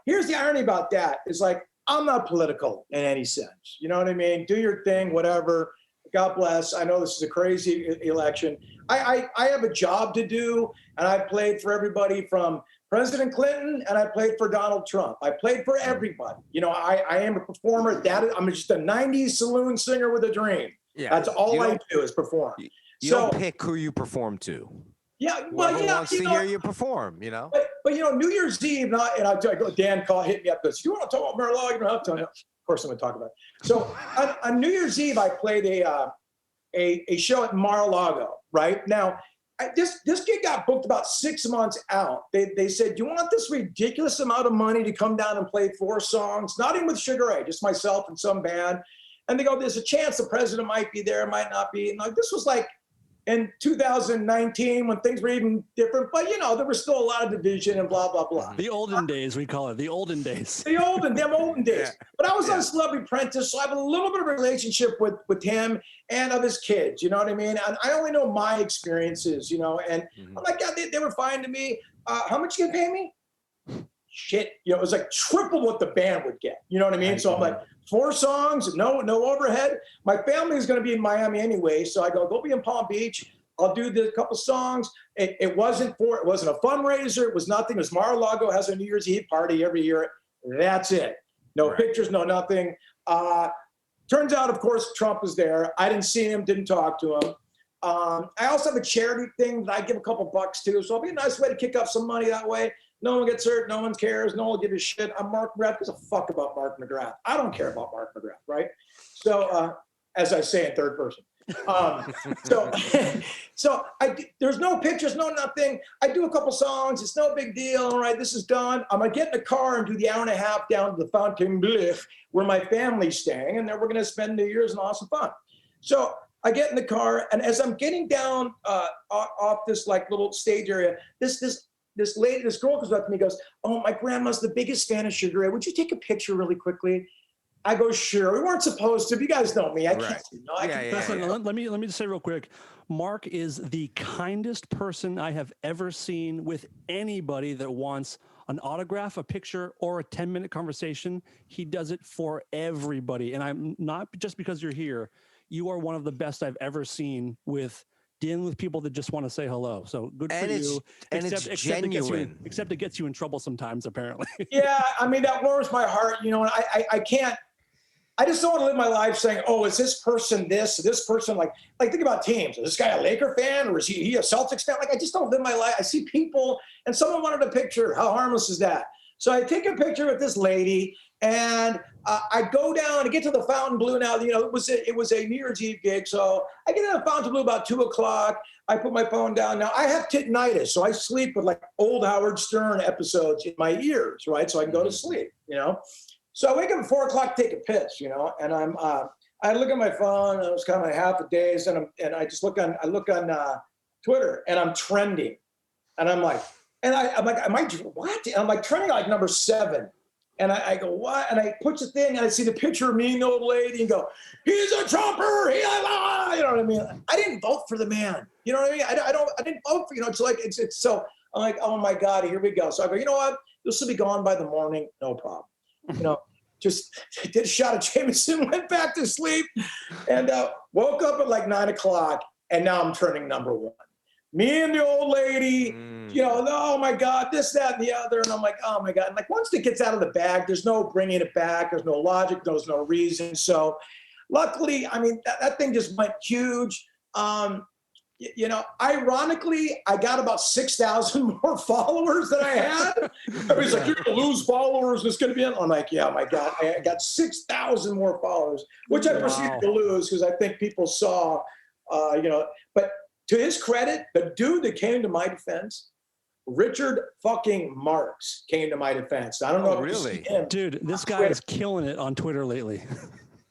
Here's the irony about that. Is I'm not political in any sense. You know what I mean? Do your thing, whatever. God bless. I know this is a crazy election. I have a job to do, and I played for everybody from President Clinton, and I played for Donald Trump. I played for everybody. I am a performer. I'm just a 90s saloon singer with a dream. Yeah, that's all I do is perform.
You don't pick who you perform to.
Yeah,
well, wants to hear you perform,
But New Year's Eve, Dan hit me up because you want to talk about Mar-a-Lago? You don't have to. Of course, I'm going to talk about it. So on New Year's Eve, I played a show at Mar-a-Lago, right? Now, this gig got booked about 6 months out. They said, "You want this ridiculous amount of money to come down and play 4 songs? Not even with Sugar Ray, just myself and some band." And they go, "There's a chance the president might be there, might not be." And like, this was like in 2019 when things were even different, but there was still a lot of division and blah, blah, blah.
The olden days, we call it, the olden days.
Them olden days.
Yeah.
But I was on Celebrity Apprentice, so I have a little bit of a relationship with him and of his kids, you know what I mean? And I only know my experiences, and I'm like, yeah, they were fine to me. How much you gonna pay me? Shit, it was like triple what the band would get, you know what I mean? So I'm like, 4 songs, no overhead. My family is going to be in Miami anyway, so I go be in Palm Beach. I'll do the couple songs. It wasn't a fundraiser. It was nothing. It was Mar-a-Lago has a New Year's Eve party every year. That's it. No pictures, no nothing. Turns out, of course, Trump was there. I didn't see him, didn't talk to him. I also have a charity thing that I give a couple bucks to, so it'll be a nice way to kick up some money that way. No one gets hurt. No one cares. No one will give a shit. I'm Mark McGrath. Gives a fuck about Mark McGrath. I don't care about Mark McGrath, right? So, as I say in third person. So there's no pictures, no nothing. I do a couple songs. It's no big deal. All right, this is done. I'm going to get in the car and do the hour and a half down to the Fontainebleau where my family's staying, and then we're going to spend New Year's and awesome fun. So I get in the car, and as I'm getting down off this like little stage area, this girl comes up to me and goes, "Oh, my grandma's the biggest fan of Sugar Ray. Would you take a picture really quickly?" I go, "Sure." We weren't supposed to. But you guys know me. I can't.
Let me just say real quick. Mark is the kindest person I have ever seen with anybody that wants an autograph, a picture, or a 10-minute conversation. He does it for everybody. And I'm not just because you're here. You are one of the best I've ever seen with dealing with people that just want to say hello. So good for you.
It's genuine.
Except it gets you in trouble sometimes, apparently.
Yeah, I mean, that warms my heart, and I can't. I just don't want to live my life saying, "Oh, is this person this person like think about teams. Is this guy a Laker fan or is he a Celtics fan?" Like, I just don't live my life. I see people, and someone wanted a picture. How harmless is that? So I take a picture with this lady, and I go down to get to the Fontainebleau. Now, it was a New Year's Eve gig, so I get to the Fontainebleau about 2:00. I put my phone down. Now I have tinnitus, so I sleep with like old Howard Stern episodes in my ears, right? So I can go to sleep, So I wake up at 4:00 to take a piss, and I look at my phone. I was kind of half a daze, and I just look on Twitter, and I'm trending, and I'm like, am I what? And I'm like trending like number 7, and I go, what? And I push the thing, and I see the picture of me and the old lady, and go, "He's a Trumper." You know what I mean? I didn't vote for the man. You know what I mean? I didn't vote for. It's like it's so. I'm like, oh my God, here we go. So I go, you know what? This will be gone by the morning, no problem. Just did a shot of Jameson, went back to sleep, and woke up at like 9:00, and now I'm turning number 1. Me and the old lady, oh my God, this, that, and the other, and I'm like, oh my God. And like, once it gets out of the bag, there's no bringing it back. There's no logic. There's no reason. So luckily, I mean, that thing just went huge. Ironically, I got about 6,000 more followers than I had. Everybody's like, "You're going to lose followers. It's going to be," I'm like, yeah, my God, I got 6,000 more followers, which I proceeded to lose because I think people saw, but to his credit, the dude that came to my defense, Richard fucking Marks, came to my defense. I don't know if
really?
you see him.
Dude, this guy is killing it on Twitter lately.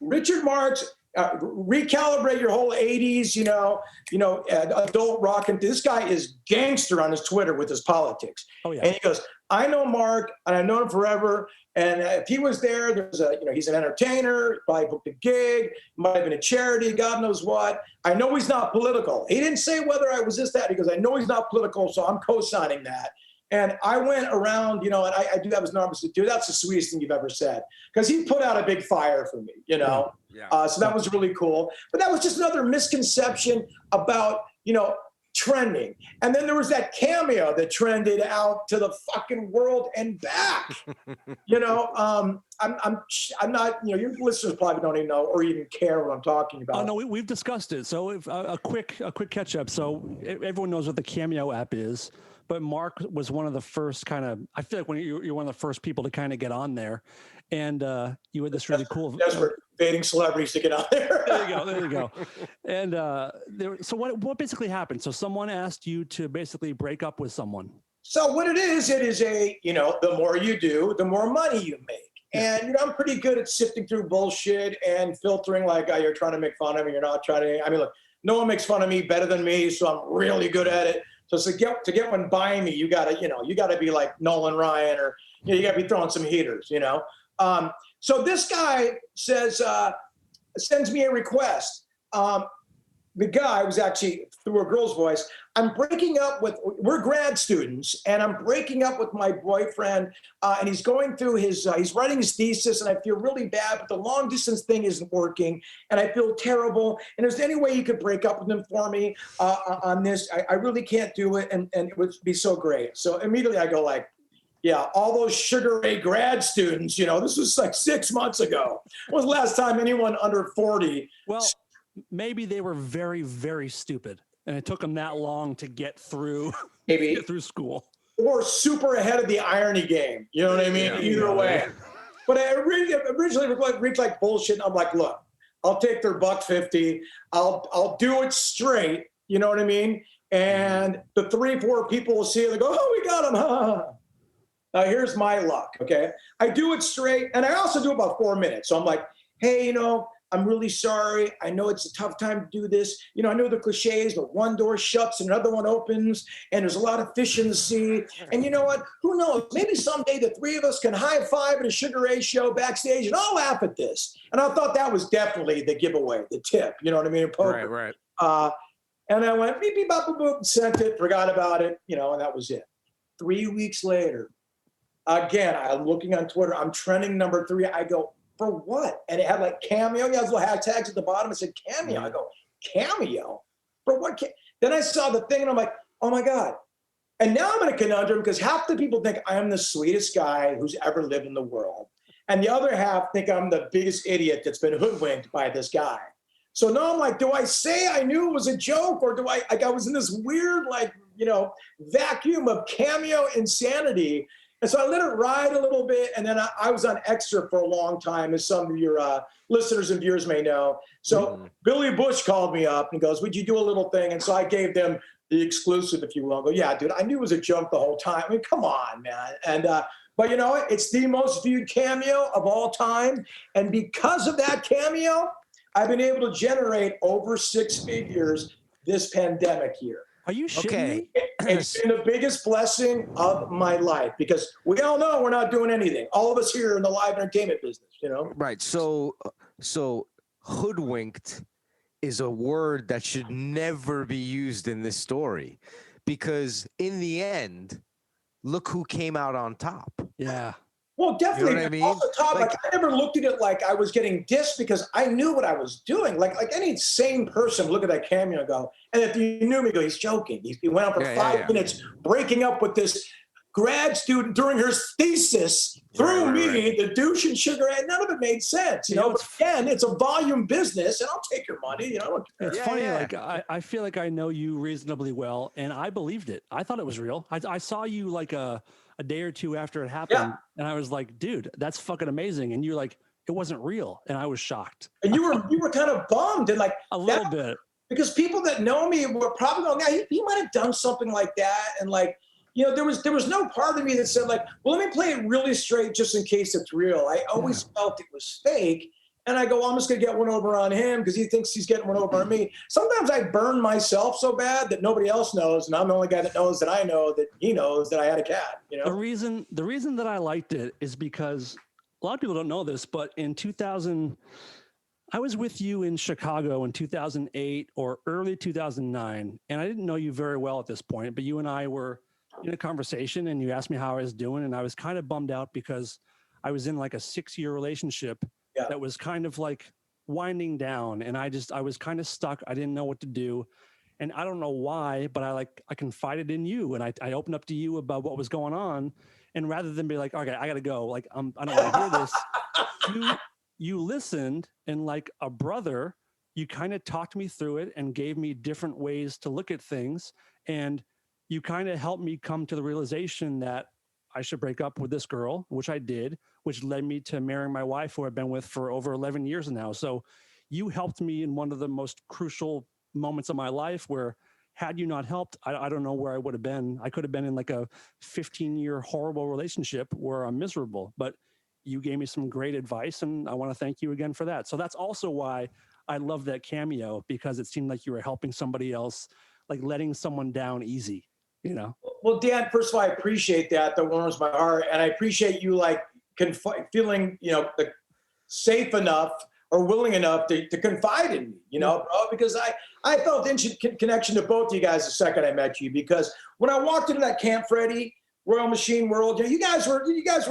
Richard Marks, recalibrate your whole 80s, adult rock. And this guy is gangster on his Twitter with his politics.
Oh, yeah.
And he goes, "I know Mark, and I've known him forever. And if he was there, he's an entertainer, probably booked a gig, might have been a charity, God knows what. I know he's not political." He didn't say whether I was this, that. He goes, "I know he's not political, so I'm co-signing that." And I went around, and I do have his numbers. Dude, that's the sweetest thing you've ever said. Because he put out a big fire for me,
Yeah.
So that was really cool. But that was just another misconception about, trending. And then there was that cameo that trended out to the fucking world and back. I'm not, your listeners probably don't even know or even care what I'm talking about.
Oh no, we've discussed it. So a quick catch up. So everyone knows what the Cameo app is, but Mark was one of the first I feel like when you're one of the first people to kind of get on there, and you had this really cool.
dating celebrities to get out there.
There you go. And so what basically happened? So someone asked you to basically break up with someone.
So what it is the more you do, the more money you make. And I'm pretty good at sifting through bullshit and filtering like, you're trying to make fun of me, you're not trying to. I mean, look, no one makes fun of me better than me, so I'm really good at it. So to get one by me, you gotta be like Nolan Ryan, or you gotta be throwing some heaters, So this guy sends me a request. The guy was actually through a girl's voice. We're grad students, and I'm breaking up with my boyfriend, and he's going through he's writing his thesis, and I feel really bad, but the long distance thing isn't working, and I feel terrible. And is there any way you could break up with him for me on this? I really can't do it, and it would be so great. So immediately I go like, yeah, all those Sugar Ray grad students, this was like 6 months ago. When was the last time anyone under 40?
Well, maybe they were very, very stupid, and it took them that long to get through, through school.
Or super ahead of the irony game. You know what I mean? Yeah, Either way. But I originally read like bullshit. I'm like, look, I'll take their $150. I'll do it straight. You know what I mean? And the 3-4 people will see it. They go, oh, we got him. Now here's my luck. Okay, I do it straight, and I also do about 4 minutes. So I'm like, hey, I'm really sorry. I know it's a tough time to do this. I know the cliches, but one door shuts and another one opens, and there's a lot of fish in the sea. And you know what? Who knows? Maybe someday the three of us can high five at a Sugar Ray show backstage, and I'll laugh at this. And I thought that was definitely the giveaway, the tip. You know what I mean? In poker.
Right.
And I went beep beep bop boop boop, sent it, forgot about it, and that was it. 3 weeks later, again, I'm looking on Twitter. I'm trending number 3. I go, for what? And it had like Cameo. It has little hashtags at the bottom. It said Cameo. I go, Cameo? For what? Then I saw the thing and I'm like, oh my God. And now I'm in a conundrum because half the people think I am the sweetest guy who's ever lived in the world. And the other half think I'm the biggest idiot that's been hoodwinked by this guy. So now I'm like, do I say I knew it was a joke, or do I was in this weird, vacuum of Cameo insanity? And so I let it ride a little bit, and then I was on Extra for a long time, as some of your listeners and viewers may know. So Billy Bush called me up and goes, would you do a little thing? And so I gave them the exclusive, if you will. I go, yeah, dude, I knew it was a joke the whole time. I mean, come on, man. And but you know what? It's the most viewed cameo of all time. And because of that cameo, I've been able to generate over 6 figures this pandemic year.
Are you shitting me?
It's been the biggest blessing of my life, because we all know we're not doing anything. All of us here in the live entertainment business,
Right. So hoodwinked is a word that should never be used in this story, because in the end, look who came out on top.
Yeah.
Well, definitely.
You know what I mean?
Off the top, I never looked at it like I was getting dissed, because I knew what I was doing. Like any sane person, look at that cameo and go, and if you knew me, go, he's joking. He went on for 5 minutes breaking up with this grad student during her thesis through me, the douche and Sugar. And none of it made sense. But again, it's a volume business, and I'll take your money.
It's funny. Like I feel like I know you reasonably well, and I believed it. I thought it was real. I saw you like a day or two after it happened, and I was like, dude, that's fucking amazing. And you're like, it wasn't real. And I was shocked.
And you were kind of bummed, and like
a little bit,
because people that know me were probably going, yeah, he might have done something like that. And like, there was no part of me that said like, well, let me play it really straight just in case it's real. I always felt it was fake. And I go, well, I'm just going to get one over on him because he thinks he's getting one over on me. Sometimes I burn myself so bad that nobody else knows, and I'm the only guy that knows that I know that he knows that I had a cat.
The reason that I liked it is because a lot of people don't know this, but in 2000, I was with you in Chicago in 2008 or early 2009, and I didn't know you very well at this point, but you and I were in a conversation, and you asked me how I was doing, and I was kind of bummed out because I was in like a 6-year relationship that was kind of like winding down, and I was kind of stuck. I didn't know what to do, and I don't know why, but I confided in you, and I opened up to you about what was going on, and rather than be like, okay, I gotta go, like I don't want to hear this, you listened, and like a brother, you kind of talked me through it and gave me different ways to look at things, and you kind of helped me come to the realization that I should break up with this girl, which I did, which led me to marrying my wife, who I've been with for over 11 years now. So you helped me in one of the most crucial moments of my life where, had you not helped, I don't know where I would have been. I could have been in like a 15-year horrible relationship where I'm miserable, but you gave me some great advice, and I want to thank you again for that. So that's also why I love that cameo, because it seemed like you were helping somebody else, like letting someone down easy, you know?
Well, Dan, first of all, I appreciate that. That warms my heart. And I appreciate you like feeling, safe enough or willing enough to confide in me, bro, because I felt instant connection to both of you guys the second I met you, because when I walked into that Camp Freddy, Royal Machine World, you guys were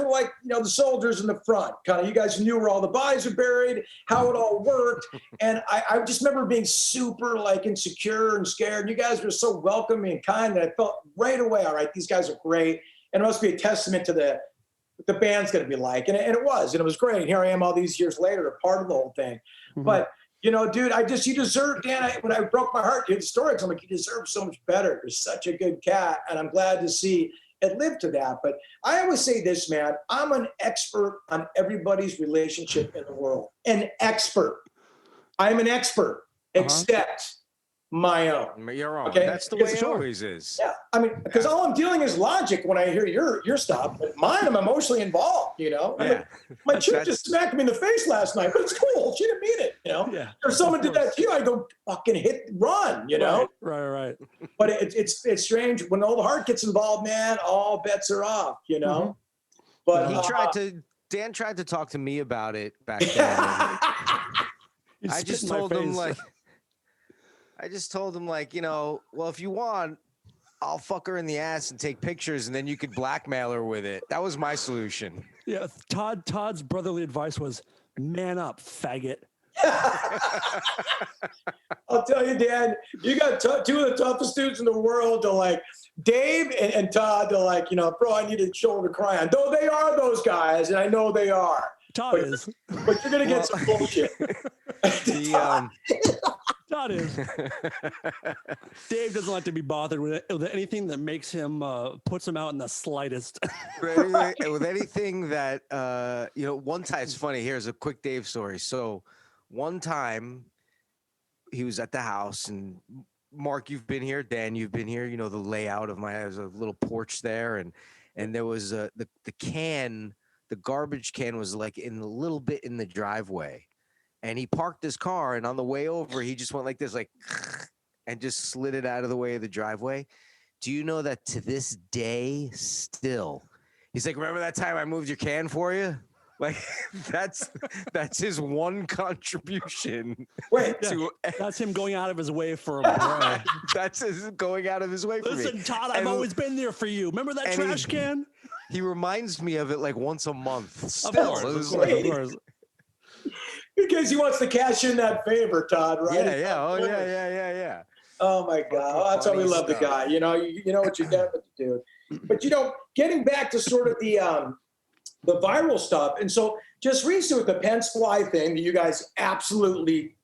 like, the soldiers in the front, kind of. You guys knew where all the bodies are buried, how it all worked. And I just remember being super like insecure and scared. And you guys were so welcoming and kind that I felt right away, all right, these guys are great. And it must be a testament to what the band's going to be like. And it was great. And here I am all these years later, a part of the whole thing. Mm-hmm. But, dude, you deserve, Dan, when I broke my heart, you had the stories, I'm like, you deserve so much better. You're such a good cat. And I'm glad to see it lived to that. But I always say this, man, I'm an expert on everybody's relationship in the world. An expert. I'm an expert, except my own.
You're wrong.
Okay?
That's the way it always is.
Yeah. I mean, because all I'm dealing is logic when I hear your stuff. But mine, I'm emotionally involved, Yeah. I mean, my chick just smacked me in the face last night, but it's cool. She didn't mean it,
Yeah.
If someone did that to you, I go fucking run,
Right.
But it's strange. When the old heart gets involved, man, all bets are off,
Mm-hmm. But Dan tried to talk to me about it back then. I just told him well, if you want, I'll fuck her in the ass and take pictures, and then you could blackmail her with it. That was my solution.
Yeah, Todd's brotherly advice was, man up, faggot.
I'll tell you, Dan, you got two of the toughest dudes in the world to like, Dave and Todd to like, bro, I need a shoulder to cry on. Though they are those guys, and I know they are.
Todd is.
But you're going to get some bullshit.
Todd is. Dave doesn't like to be bothered with anything that makes him, puts him out in the slightest.
With anything that, one time, it's funny. Here's a quick Dave story. So one time he was at the house, and Mark, you've been here. Dan, you've been here. The layout of there's a little porch there. And there was the garbage can was like in a little bit in the driveway. And he parked his car, and on the way over, he just went like this, like, and just slid it out of the way of the driveway. Do you know that to this day, still, he's like, remember that time I moved your can for you? Like, that's his one contribution.
That's him going out of his way for a bro.
That's his going out of his way for me.
Listen, Todd, I've always been there for you. Remember that trash can?
He reminds me of it like once a month.
Still. Of course.
Because he wants to cash in that favor, Todd, right?
Yeah. Oh, yeah.
Oh, my God. That's how we love the guy. You know what you get with the dude. But, getting back to sort of the viral stuff. And so just recently with the Pence Fly thing, that you guys absolutely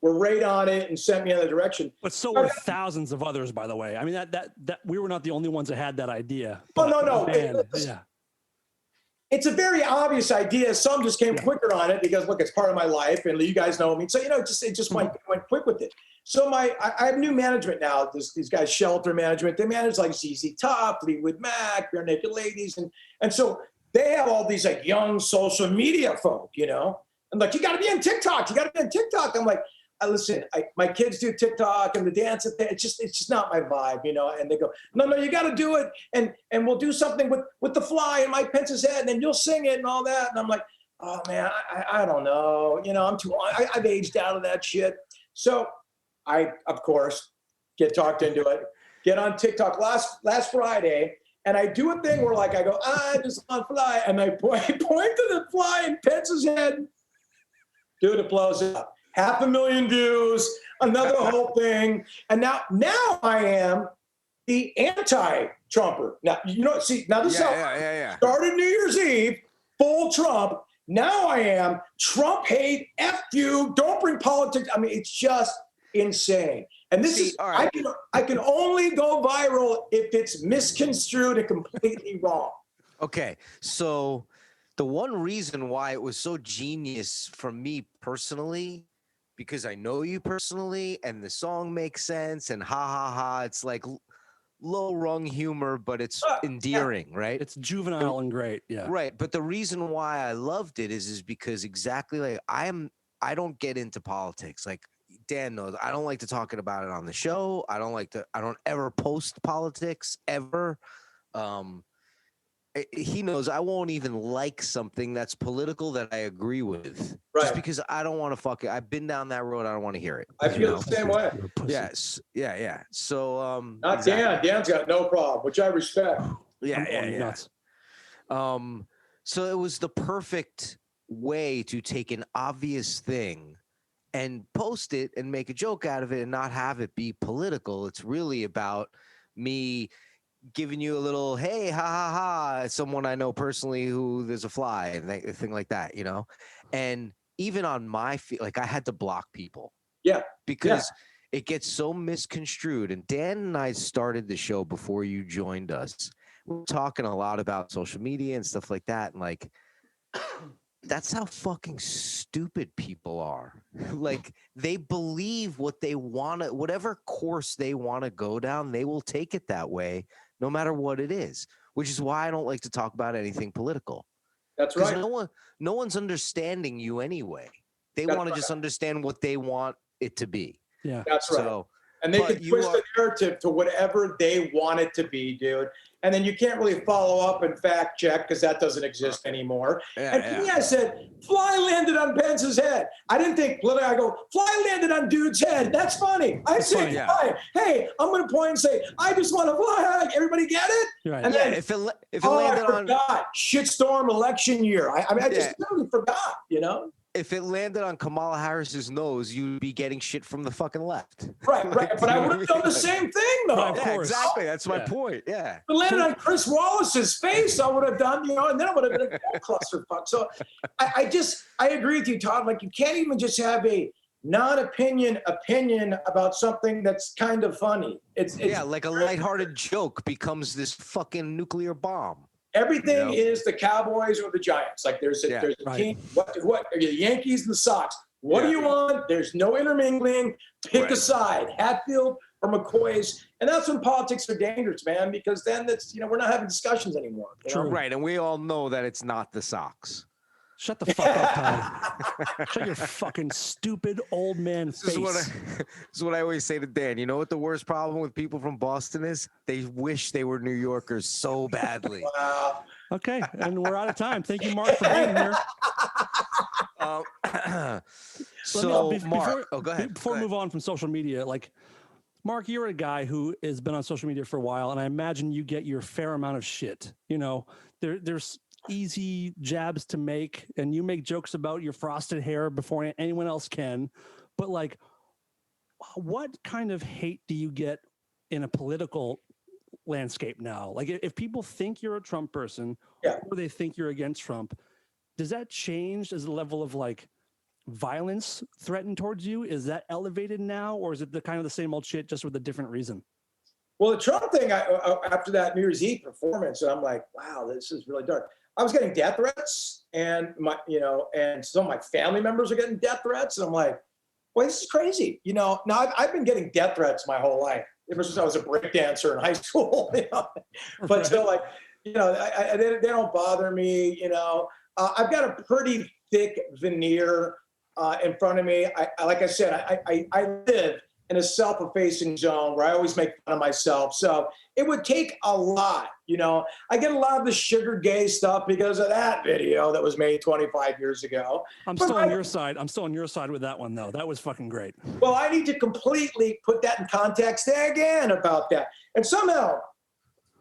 were right on it and sent me in the direction.
But so were thousands of others, by the way. I mean, that we were not the only ones that had that idea.
Oh, no. It's a very obvious idea. Some just came quicker on it because, look, it's part of my life, and you guys know me. So, it just went quick with it. So I have new management now. These guys, Shelter Management, they manage like ZZ Top, Fleetwood Mac, Bare Naked Ladies. And so they have all these like young social media folk, and like, you got to be on TikTok. I'm like, listen, my kids do TikTok and the dance. It's just not my vibe, And they go, no, you got to do it, and we'll do something with the fly and Mike Pence's head, and then you'll sing it and all that. And I'm like, oh man, I don't know, I'm too. I've aged out of that shit. So I, of course, get talked into it. Get on TikTok last Friday, and I do a thing where like I go, just on fly, and I point to the fly in Pence's head. Dude, it blows up. 500,000 views, another whole thing. And now I am the anti-Trumper. Now, this started New Year's Eve, full Trump. Now I am Trump hate, F you, don't bring politics. I mean, it's just insane. And this I can only go viral if it's misconstrued and completely wrong.
Okay, so The one reason why it was so genius for me personally, because I know you personally and the song makes sense and ha ha ha, it's like low rung humor, but it's endearing, right?
It's juvenile and great. Yeah.
Right. But the reason why I loved it is because exactly like I don't get into politics. Like Dan knows, I don't like to talk about it on the show. I don't ever post politics ever. He knows I won't even like something that's political that I agree with, just because I don't want to fuck it. I've been down that road. I don't want to hear it.
I feel the same way.
Yes. Yeah. So,
not exactly. Dan's got no problem, which I respect.
Yeah. So it was the perfect way to take an obvious thing and post it and make a joke out of it and not have it be political. It's really about me giving you a little, hey, ha ha ha, someone I know personally who there's a fly and a thing like that, you know? And even on my feed, like I had to block people.
Yeah.
Because it gets so misconstrued. And Dan and I started the show before you joined us. We were talking a lot about social media and stuff like that. And like, that's how fucking stupid people are. Like they believe what they want to, whatever course they want to go down, they will take it that way, no matter what it is, which is why I don't like to talk about anything political.
That's right.
No one's understanding you anyway. They want to just understand what they want it to be.
Yeah.
That's right. So, and they can twist the narrative to whatever they want it to be, dude. And then you can't really follow up and fact check because that doesn't exist anymore. And I said, fly landed on Pence's head. I didn't think politically. I go, fly landed on dude's head. That's funny. I say, fly. Hey, I'm going to point and say, I just want to fly. Everybody get it?
Right.
And then,
if it landed on
shitstorm election year. I just totally forgot, you know?
If it landed on Kamala Harris's nose, you'd be getting shit from the fucking left.
Right. But I would have done the same thing, though.
Right, of course. Exactly. That's my point. Yeah.
If it landed on Chris Wallace's face, I would have done, you know, and then it would have been a clusterfuck. So I agree with you, Todd. Like, you can't even just have a non-opinion opinion about something that's kind of funny. It's
like a lighthearted joke becomes this fucking nuclear bomb.
Everything is the Cowboys or the Giants. Like there's a team. What are the Yankees and the Sox? What do you want? There's no intermingling. Pick a side, Hatfield or McCoy's, and that's when politics are dangerous, man. Because then we're not having discussions anymore.
True, right? And we all know that it's not the Sox.
Shut the fuck up, Todd. Shut your fucking stupid old man face.
This is what I always say to Dan. You know what the worst problem with people from Boston is? They wish they were New Yorkers so badly.
Wow.
Okay, and we're out of time. Thank you, Mark, for being here.
Mark, go ahead.
Before we move on from social media, like, Mark, you're a guy who has been on social media for a while, and I imagine you get your fair amount of shit. You know, there's easy jabs to make, and you make jokes about your frosted hair before anyone else can, but like, what kind of hate do you get in a political landscape now? Like, if people think you're a Trump person or they think you're against Trump, does that change as a level of like violence threatened towards you? Is that elevated now, or is it the kind of the same old shit just with a different reason?
Well, the Trump thing, after that New Year's Eve performance, I'm like, wow, this is really dark. I was getting death threats, and and some of my family members are getting death threats, and I'm like, well, this is crazy. You know, now I've been getting death threats my whole life, ever since I was a break dancer in high school. You know? But still, like, you know, they don't bother me. You know, I've got a pretty thick veneer in front of me. Like I said, I live in a self-effacing zone where I always make fun of myself. So it would take a lot, you know. I get a lot of the sugar gay stuff because of that video that was made 25 years ago.
I'm still on your side. I'm still on your side with that one, though. That was fucking great.
Well, I need to completely put that in context again about that. And somehow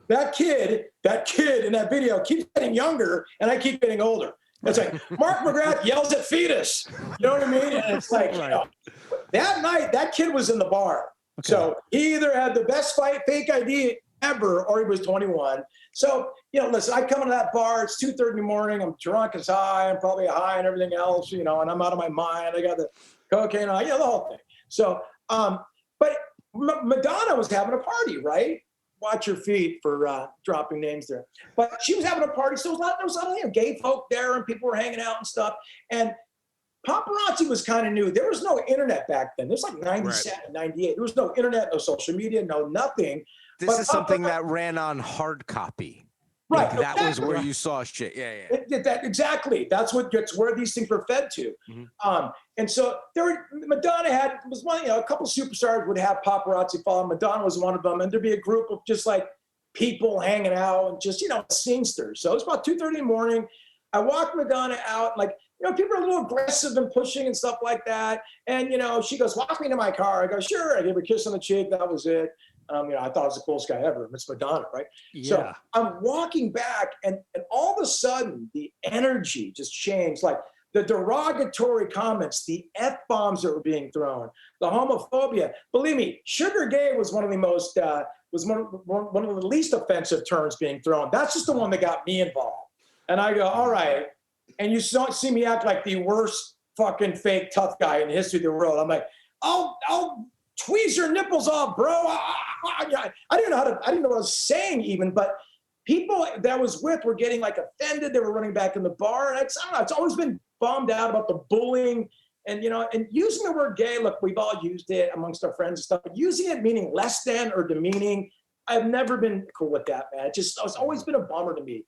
that kid in that video keeps getting younger and I keep getting older. It's like Mark McGrath yells at fetus. You know what I mean? And it's like, you know, that night, that kid was in the bar. Okay. So he either had the best fake ID ever or he was 21. So, you know, listen, I come into that bar, it's 2:30 in the morning, I'm drunk as high, I'm probably high and everything else, you know, and I'm out of my mind. I got the cocaine on, you know, the whole thing. So, but Madonna was having a party, right? watch your feet for dropping names there. But she was having a party, so there was a lot of gay folk there, and people were hanging out and stuff. And paparazzi was kind of new. There was no internet back then. It was like 97, 98. There was no internet, no social media, no nothing.
This is something that ran on hard copy.
Right.
Like, that was where you saw shit. Yeah.
Exactly. That's where these things were fed to.
Mm-hmm.
And so Madonna was one, a couple superstars would have paparazzi follow. Madonna was one of them. And there'd be a group of just like people hanging out and just, scenesters. So it was about 2:30 in the morning. I walked Madonna out, like, people are a little aggressive and pushing and stuff like that. And, she goes, walk me to my car. I go, sure. I gave her a kiss on the cheek. That was it. I thought it was the coolest guy ever. It's Madonna, right?
Yeah.
So I'm walking back, and all of a sudden, the energy just changed. Like the derogatory comments, the F-bombs that were being thrown, the homophobia. Believe me, sugar gay was one of the most, was one of the least offensive terms being thrown. That's just the one that got me involved. And I go, all right. And you don't see me act like the worst fucking fake tough guy in the history of the world. I'm like, I'll tweeze your nipples off, bro. I didn't know what I was saying even, but people that I was with were getting like offended. They were running back in the bar. And I don't know, it's always been bummed out about the bullying and, and using the word gay. Look, we've all used it amongst our friends and stuff, but using it meaning less than or demeaning, I've never been cool with that, man. It's always been a bummer to me.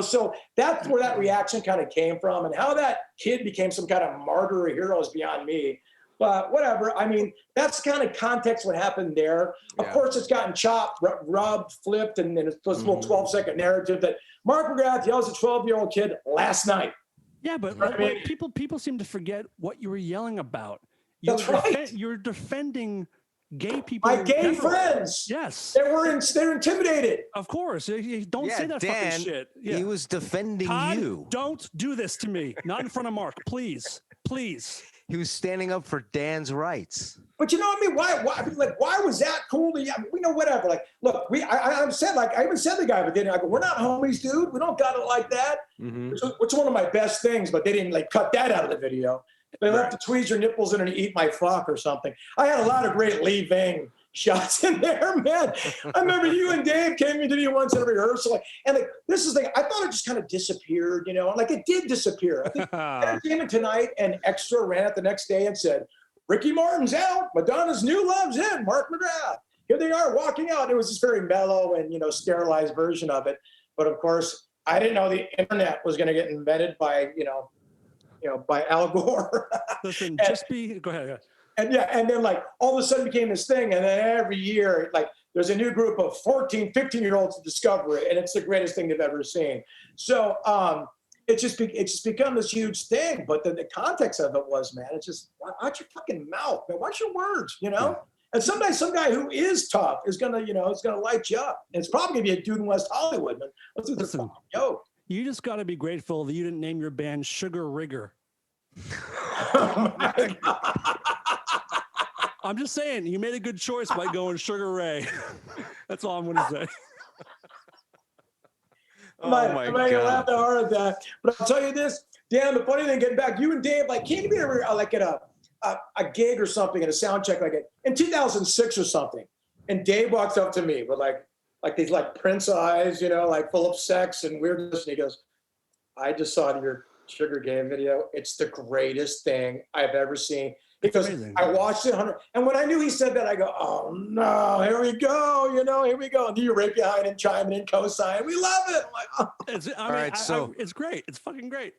So that's where that reaction kind of came from, and how that kid became some kind of martyr or hero is beyond me. But whatever. I mean, that's the kind of context what happened there. Of course, it's gotten chopped, rubbed, flipped, and then it's this little 12-second narrative that Mark McGrath yells at a 12-year-old kid last night.
Yeah, but people seem to forget what you were yelling about.
That's right.
You're defending gay people.
My gay friends.
Yes.
They're intimidated.
Of course. You don't say that fucking shit. Yeah.
He was defending
Todd,
you.
Don't do this to me. Not in front of Mark. Please.
He was standing up for Dan's rights.
But you know what I mean? Why was that cool to you? I mean, we know whatever. Like, look, I even said the guy, but then I go, we're not homies, dude. We don't got it like that.
Mm-hmm.
Which is one of my best things, but they didn't cut that out of the video. They left to tweeze your nipples in and eat my fuck or something. I had a lot of great Lee Ving shots in there, man. I remember you and Dave came into me once at a rehearsal, and this is the thing. I thought it just kind of disappeared, and it did disappear. I think Entertainment Tonight and Extra ran it the next day and said, Ricky Martin's out, Madonna's new love's in, Mark McGrath. Here they are walking out. It was this very mellow and sterilized version of it. But of course, I didn't know the internet was going to get invented by by Al Gore.
Listen, go ahead.
And then all of a sudden became this thing. And then every year, there's a new group of 14, 15-year-olds to discover it. And it's the greatest thing they've ever seen. So it's just become this huge thing. But the context of it was, man, it's just, watch your fucking mouth, man. Watch your words,
Yeah.
And someday some guy who is tough is gonna light you up. And it's probably gonna be a dude in West Hollywood, man. Let's do this. Yo.
You just got to be grateful that you didn't name your band Sugar Rigger. I'm just saying, you made a good choice by going Sugar Ray. That's all I'm going to say.
My God. I'm gonna laugh that hard at that. But I'll tell you this, Dan, the funny thing, getting back, you and Dave, came to me at a gig or something, at a sound check in 2006 or something. And Dave walks up to me with these Prince eyes, full of sex and weirdness. And he goes, I just saw your Sugar Gay video. It's the greatest thing I've ever seen. Because I watched it, and when I knew he said that, I go, oh no, here we go, here we go. And you're right behind him, chiming in, co-sign. We love it. I'm like, oh.
It's great. It's fucking great.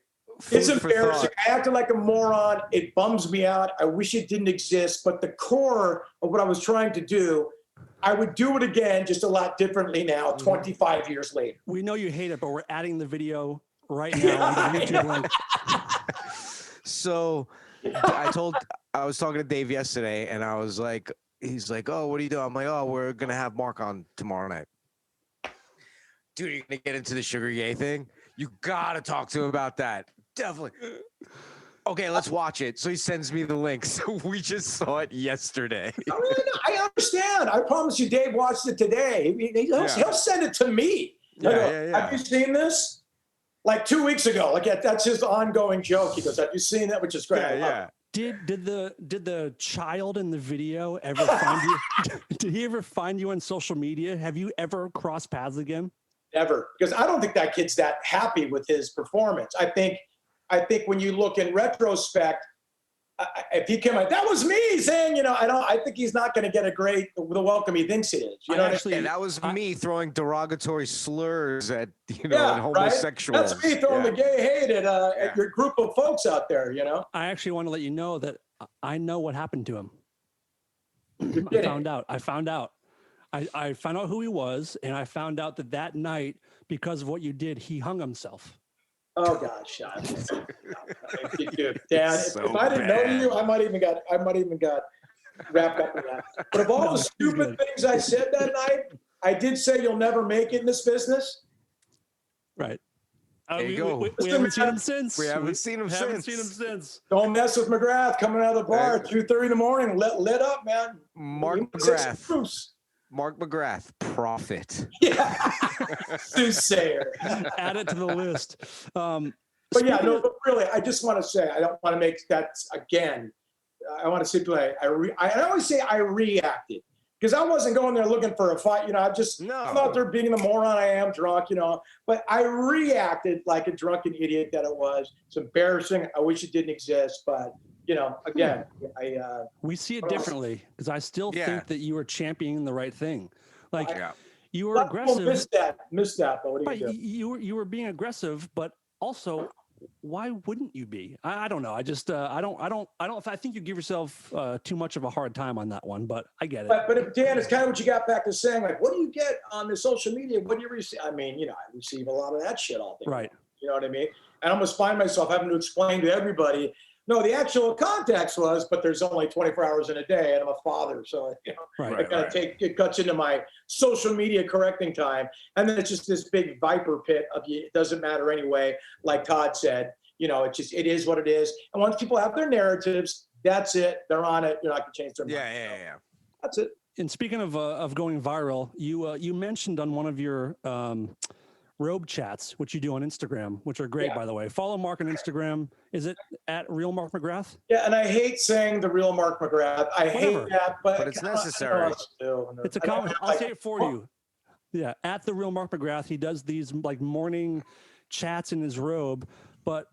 It's embarrassing. I acted like a moron. It bums me out. I wish it didn't exist. But the core of what I was trying to do, I would do it again, just a lot differently now, 25 years later.
We know you hate it, but we're adding the video right now on the YouTube link.
So I was talking to Dave yesterday, and I was like, he's like, oh, what are you doing? I'm like, oh, we're going to have Mark on tomorrow night. Dude, you're going to get into the Sugar Gay thing? You got to talk to him about that. Definitely. Okay, let's watch it. So he sends me the link. So we just saw it yesterday.
I understand. I promise you, Dave watched it today. He'll send it to me.
Yeah.
Have you seen this? 2 weeks ago. That's his ongoing joke. He goes, have you seen that? Which is great.
Yeah.
Did the child in the video ever find you? Did he ever find you on social media? Have you ever crossed paths again?
Never, because I don't think that kid's that happy with his performance. I think when you look in retrospect, if he came out, that was me saying, I think he's not going to get the welcome he thinks it is. You know,
that was me throwing derogatory slurs at at homosexuals.
Right? That's me throwing the gay hate at your group of folks out there.
I actually want to let you know that I know what happened to him. I found out. I found out who he was, and I found out that night, because of what you did, he hung himself.
Oh gosh, dude, Dan! If I didn't know you, I might even got wrapped up in that. But of all the stupid things I said that night, I did say you'll never make it in this business.
Right.
There you go.
We haven't seen him since.
We haven't seen him since.
Don't mess with McGrath coming out of the bar at 2:30 in the morning. Lit up, man.
Mark McGrath. Mark McGrath, prophet.
Yeah. Soothsayer.
Add it to the list.
But really, I just want to say, I don't want to make that again. I want to stipulate, I always say I reacted, because I wasn't going there looking for a fight. I'm out there being the moron I am, drunk, but I reacted like a drunken idiot that it was. It's embarrassing. I wish it didn't exist, but again,
we see it differently, because I still think that you were championing the right thing. You were aggressive.
Missed that. But what do you do?
You were being aggressive, but also, why wouldn't you be? I don't know. I just I think you give yourself too much of a hard time on that one, but I get it.
But Dan, it's kind of what you got back to saying, like, what do you get on the social media? What do you receive? I mean, I receive a lot of that shit all day.
Right.
You know what I mean? And I almost find myself having to explain to everybody, no, the actual context was, but there's only 24 hours in a day, and I'm a father, so it cuts into my social media correcting time, and then it's just this big viper pit of it doesn't matter anyway. Like Todd said, it is what it is. And once people have their narratives, that's it. They're on it. You're not gonna change their mind.
Yeah.
That's it.
And speaking of going viral, you mentioned on one of your robe chats, which you do on Instagram, which are great, by the way. Follow Mark on Instagram. Is it at Real Mark McGrath?
Yeah, and I hate saying the Real Mark McGrath. I hate that, but
it's necessary.
It's a comment. I'll say it for you. Yeah, at the Real Mark McGrath, he does these morning chats in his robe. But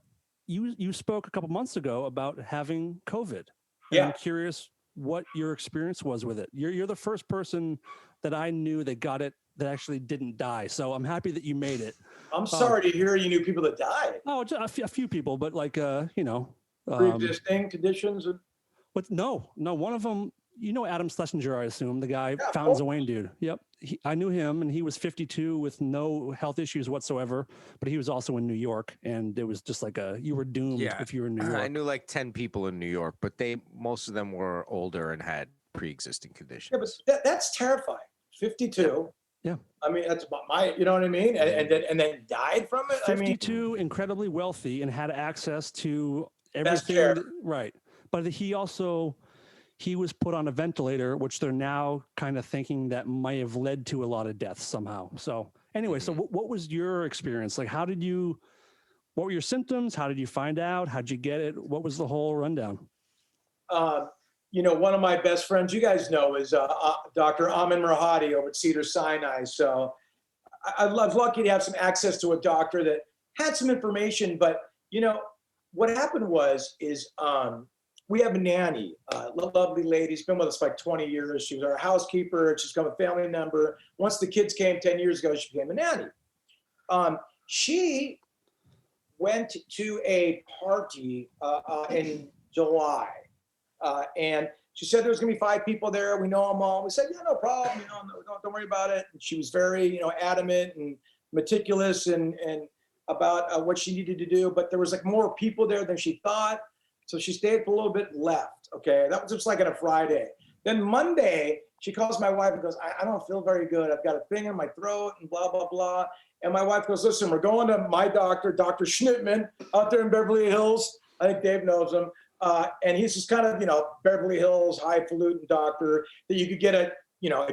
you spoke a couple months ago about having COVID. And I'm curious what your experience was with it. You're the first person that I knew that got it that actually didn't die. So I'm happy that you made it.
I'm sorry to hear you knew people that died.
Oh, a few people, but
pre-existing conditions.
But no, one of them, Adam Schlesinger, I assume, the guy, Fountains of Wayne dude. Yep. I knew him, and he was 52 with no health issues whatsoever, but he was also in New York, and it was just like you were doomed if you were in New York.
I knew like 10 people in New York, but most of them were older and had pre-existing conditions.
Yeah, but that's terrifying. 52.
Yeah.
I mean, that's my, you know what I mean? And then died from it?
52, incredibly wealthy, and had access to everything. Right. But he was put on a ventilator, which they're now kind of thinking that might have led to a lot of deaths somehow. So anyway, so what was your experience? Like, what were your symptoms? How did you find out? How'd you get it? What was the whole rundown?
One of my best friends, you guys know, is Dr. Amin Rahadi over at Cedars-Sinai. So I was lucky to have some access to a doctor that had some information. But, what happened is we have a nanny, lovely lady. She's been with us like 20 years. She was our housekeeper. She's become a family member. Once the kids came 10 years ago, she became a nanny. She went to a party in July. And she said there was going to be 5 people there. We know them all. We said, yeah, no problem. Don't worry about it. And she was very, adamant and meticulous and about what she needed to do. But there was like more people there than she thought. So she stayed for a little bit, left. Okay. That was just like on a Friday. Then Monday, she calls my wife and goes, I don't feel very good. I've got a thing in my throat and blah, blah, blah. And my wife goes, listen, we're going to my doctor, Dr. Schnittman, out there in Beverly Hills. I think Dave knows him. And he's just kind of, Beverly Hills, highfalutin doctor that you could get if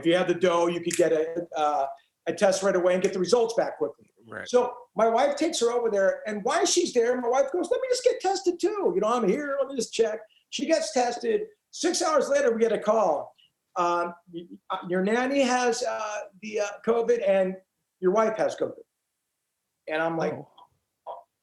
you had the dough, you could get a test right away and get the results back quickly.
Right.
So my wife takes her over there, and while she's there, my wife goes, let me just get tested too. I'm here, let me just check. She gets tested. 6 hours later, we get a call. Your nanny has the COVID and your wife has COVID. And I'm like,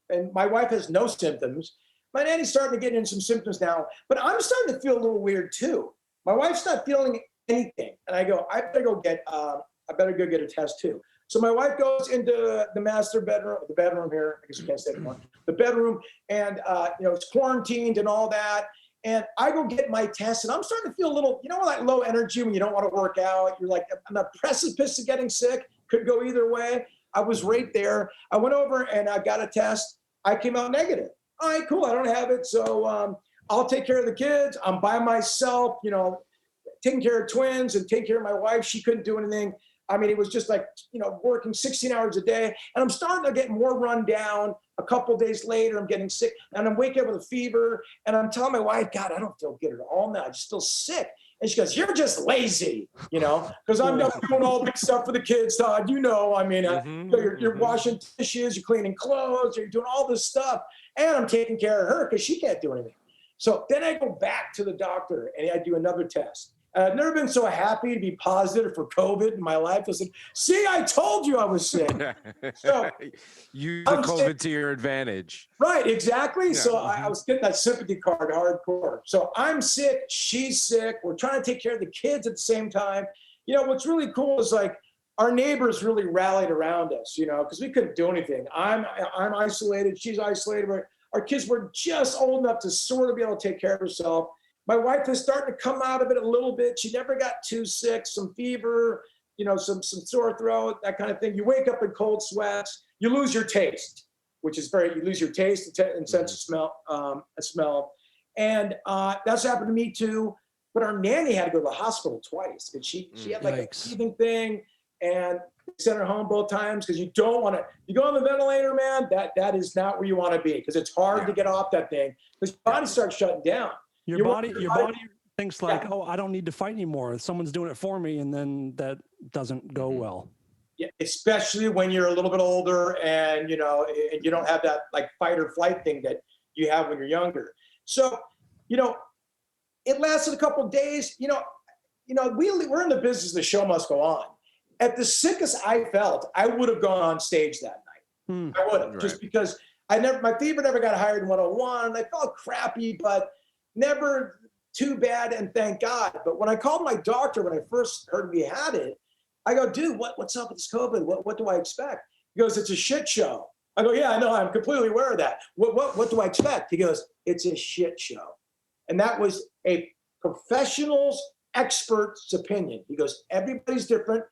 and my wife has no symptoms. My nanny's starting to get in some symptoms now, but I'm starting to feel a little weird too. My wife's not feeling anything. And I go, I better go get a test too. So my wife goes into the master bedroom, the bedroom here, I guess you can't say it anymore, the bedroom, and it's quarantined and all that. And I go get my test, and I'm starting to feel a little, like low energy when you don't want to work out. You're like on the precipice of getting sick. Could go either way. I was right there. I went over and I got a test. I came out negative. All right, cool. I don't have it. So I'll take care of the kids. I'm by myself, taking care of twins and taking care of my wife. She couldn't do anything. I mean, it was just like, working 16 hours a day. And I'm starting to get more run down. A couple of days later, I'm getting sick. And I'm waking up with a fever. And I'm telling my wife, God, I don't feel good at all now. I'm just still sick. And she goes, you're just lazy, because I'm not doing all the stuff for the kids, Todd. You're washing dishes, you're cleaning clothes, you're doing all this stuff. And I'm taking care of her because she can't do anything. So then I go back to the doctor and I do another test. I've never been so happy to be positive for COVID in my life. I said, see, I told you I was sick. So
use the COVID sick to your advantage.
Right, exactly. Yeah. So I was getting that sympathy card hardcore. So I'm sick, she's sick. We're trying to take care of the kids at the same time. What's really cool is like our neighbors really rallied around us, because we couldn't do anything. I'm isolated, she's isolated. Our kids were just old enough to sort of be able to take care of herself. My wife is starting to come out of it a little bit. She never got too sick, some fever, some sore throat, that kind of thing. You wake up in cold sweats. You lose your taste, which is you lose your taste and sense of smell. And that's happened to me too. But our nanny had to go to the hospital twice because she had like a breathing thing, and sent her home both times because you don't want to. You go on the ventilator, man. That is not where you want to be because it's hard to get off that thing because your body starts shutting down.
Your body thinks like, oh, I don't need to fight anymore. Someone's doing it for me, and then that doesn't go well.
Yeah, especially when you're a little bit older and you don't have that like fight or flight thing that you have when you're younger. So, it lasted a couple of days. We're in the business. The show must go on. At the sickest I felt, I would have gone on stage that night. I would have, just because my fever never got higher than 101. I felt crappy, but never too bad, and thank God. But when I called my doctor when I first heard we had it, I go, dude, what's up with this COVID? What do I expect? He goes, it's a shit show. I go, yeah, I know, I'm completely aware of that. What do I expect? He goes, it's a shit show. And that was a professional's expert's opinion. He goes, everybody's different.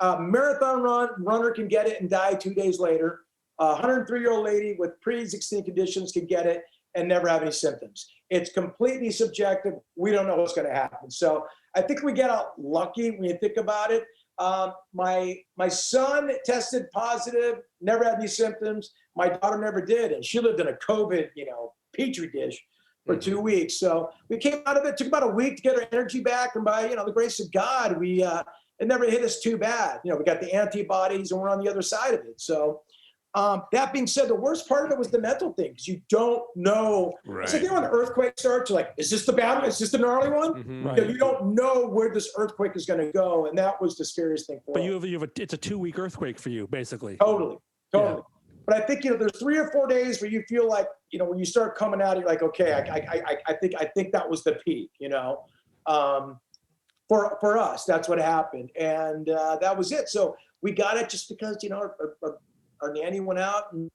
Marathon runner can get it and die 2 days later. A 103-year-old lady with pre-existing conditions can get it and never have any symptoms. It's completely subjective. We don't know what's going to happen. So I think we get out lucky when you think about it. My son tested positive, never had any symptoms. My daughter never did, and she lived in a COVID, petri dish for 2 weeks. So we came out of it. Took about a week to get our energy back, and by the grace of God, it never hit us too bad. We got the antibodies, and we're on the other side of it. So. That being said, the worst part of it was the mental thing because you don't know. Right. It's like when an earthquake starts, you're like, is this the bad one? Is this the gnarly one? Mm-hmm. Right. You don't know where this earthquake is going to go, and that was the scariest thing for me.
But it's a 2-week earthquake for you, basically.
Totally. Yeah. But I think there's 3 or 4 days where you feel like when you start coming out, you're like, okay, I think that was the peak. For us, that's what happened, and that was it. So we got it just because our nanny went out and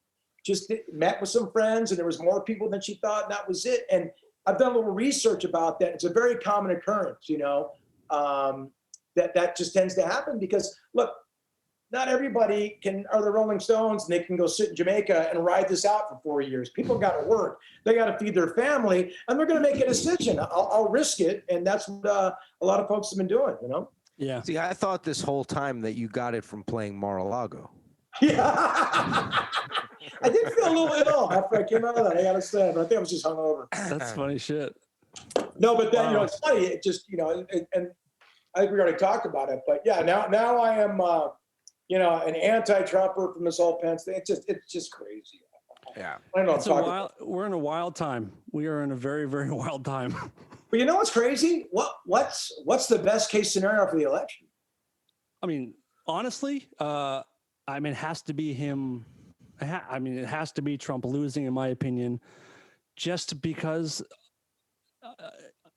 just met with some friends, and there was more people than she thought, and that was it. And I've done a little research about that. It's a very common occurrence, that just tends to happen because, look, not everybody are the Rolling Stones and they can go sit in Jamaica and ride this out for 4 years. People got to work. They got to feed their family, and they're going to make a decision. I'll risk it, and that's what a lot of folks have been doing,
Yeah.
See, I thought this whole time that you got it from playing Mar-a-Lago.
Yeah, I did feel a little ill after I came out of that. I gotta say, but I think I was just hungover.
That's funny shit.
No, but then it's funny. It just and I think we already talked about it. But yeah, now I am an anti-Trumper from this whole Pence thing. It's just crazy.
Yeah.
I don't know.
It's a wild, we're in a wild time. We are in a very, very wild time.
But you know what's crazy? What's the best case scenario for the election?
I mean, honestly, it has to be him. It has to be Trump losing, in my opinion, just because.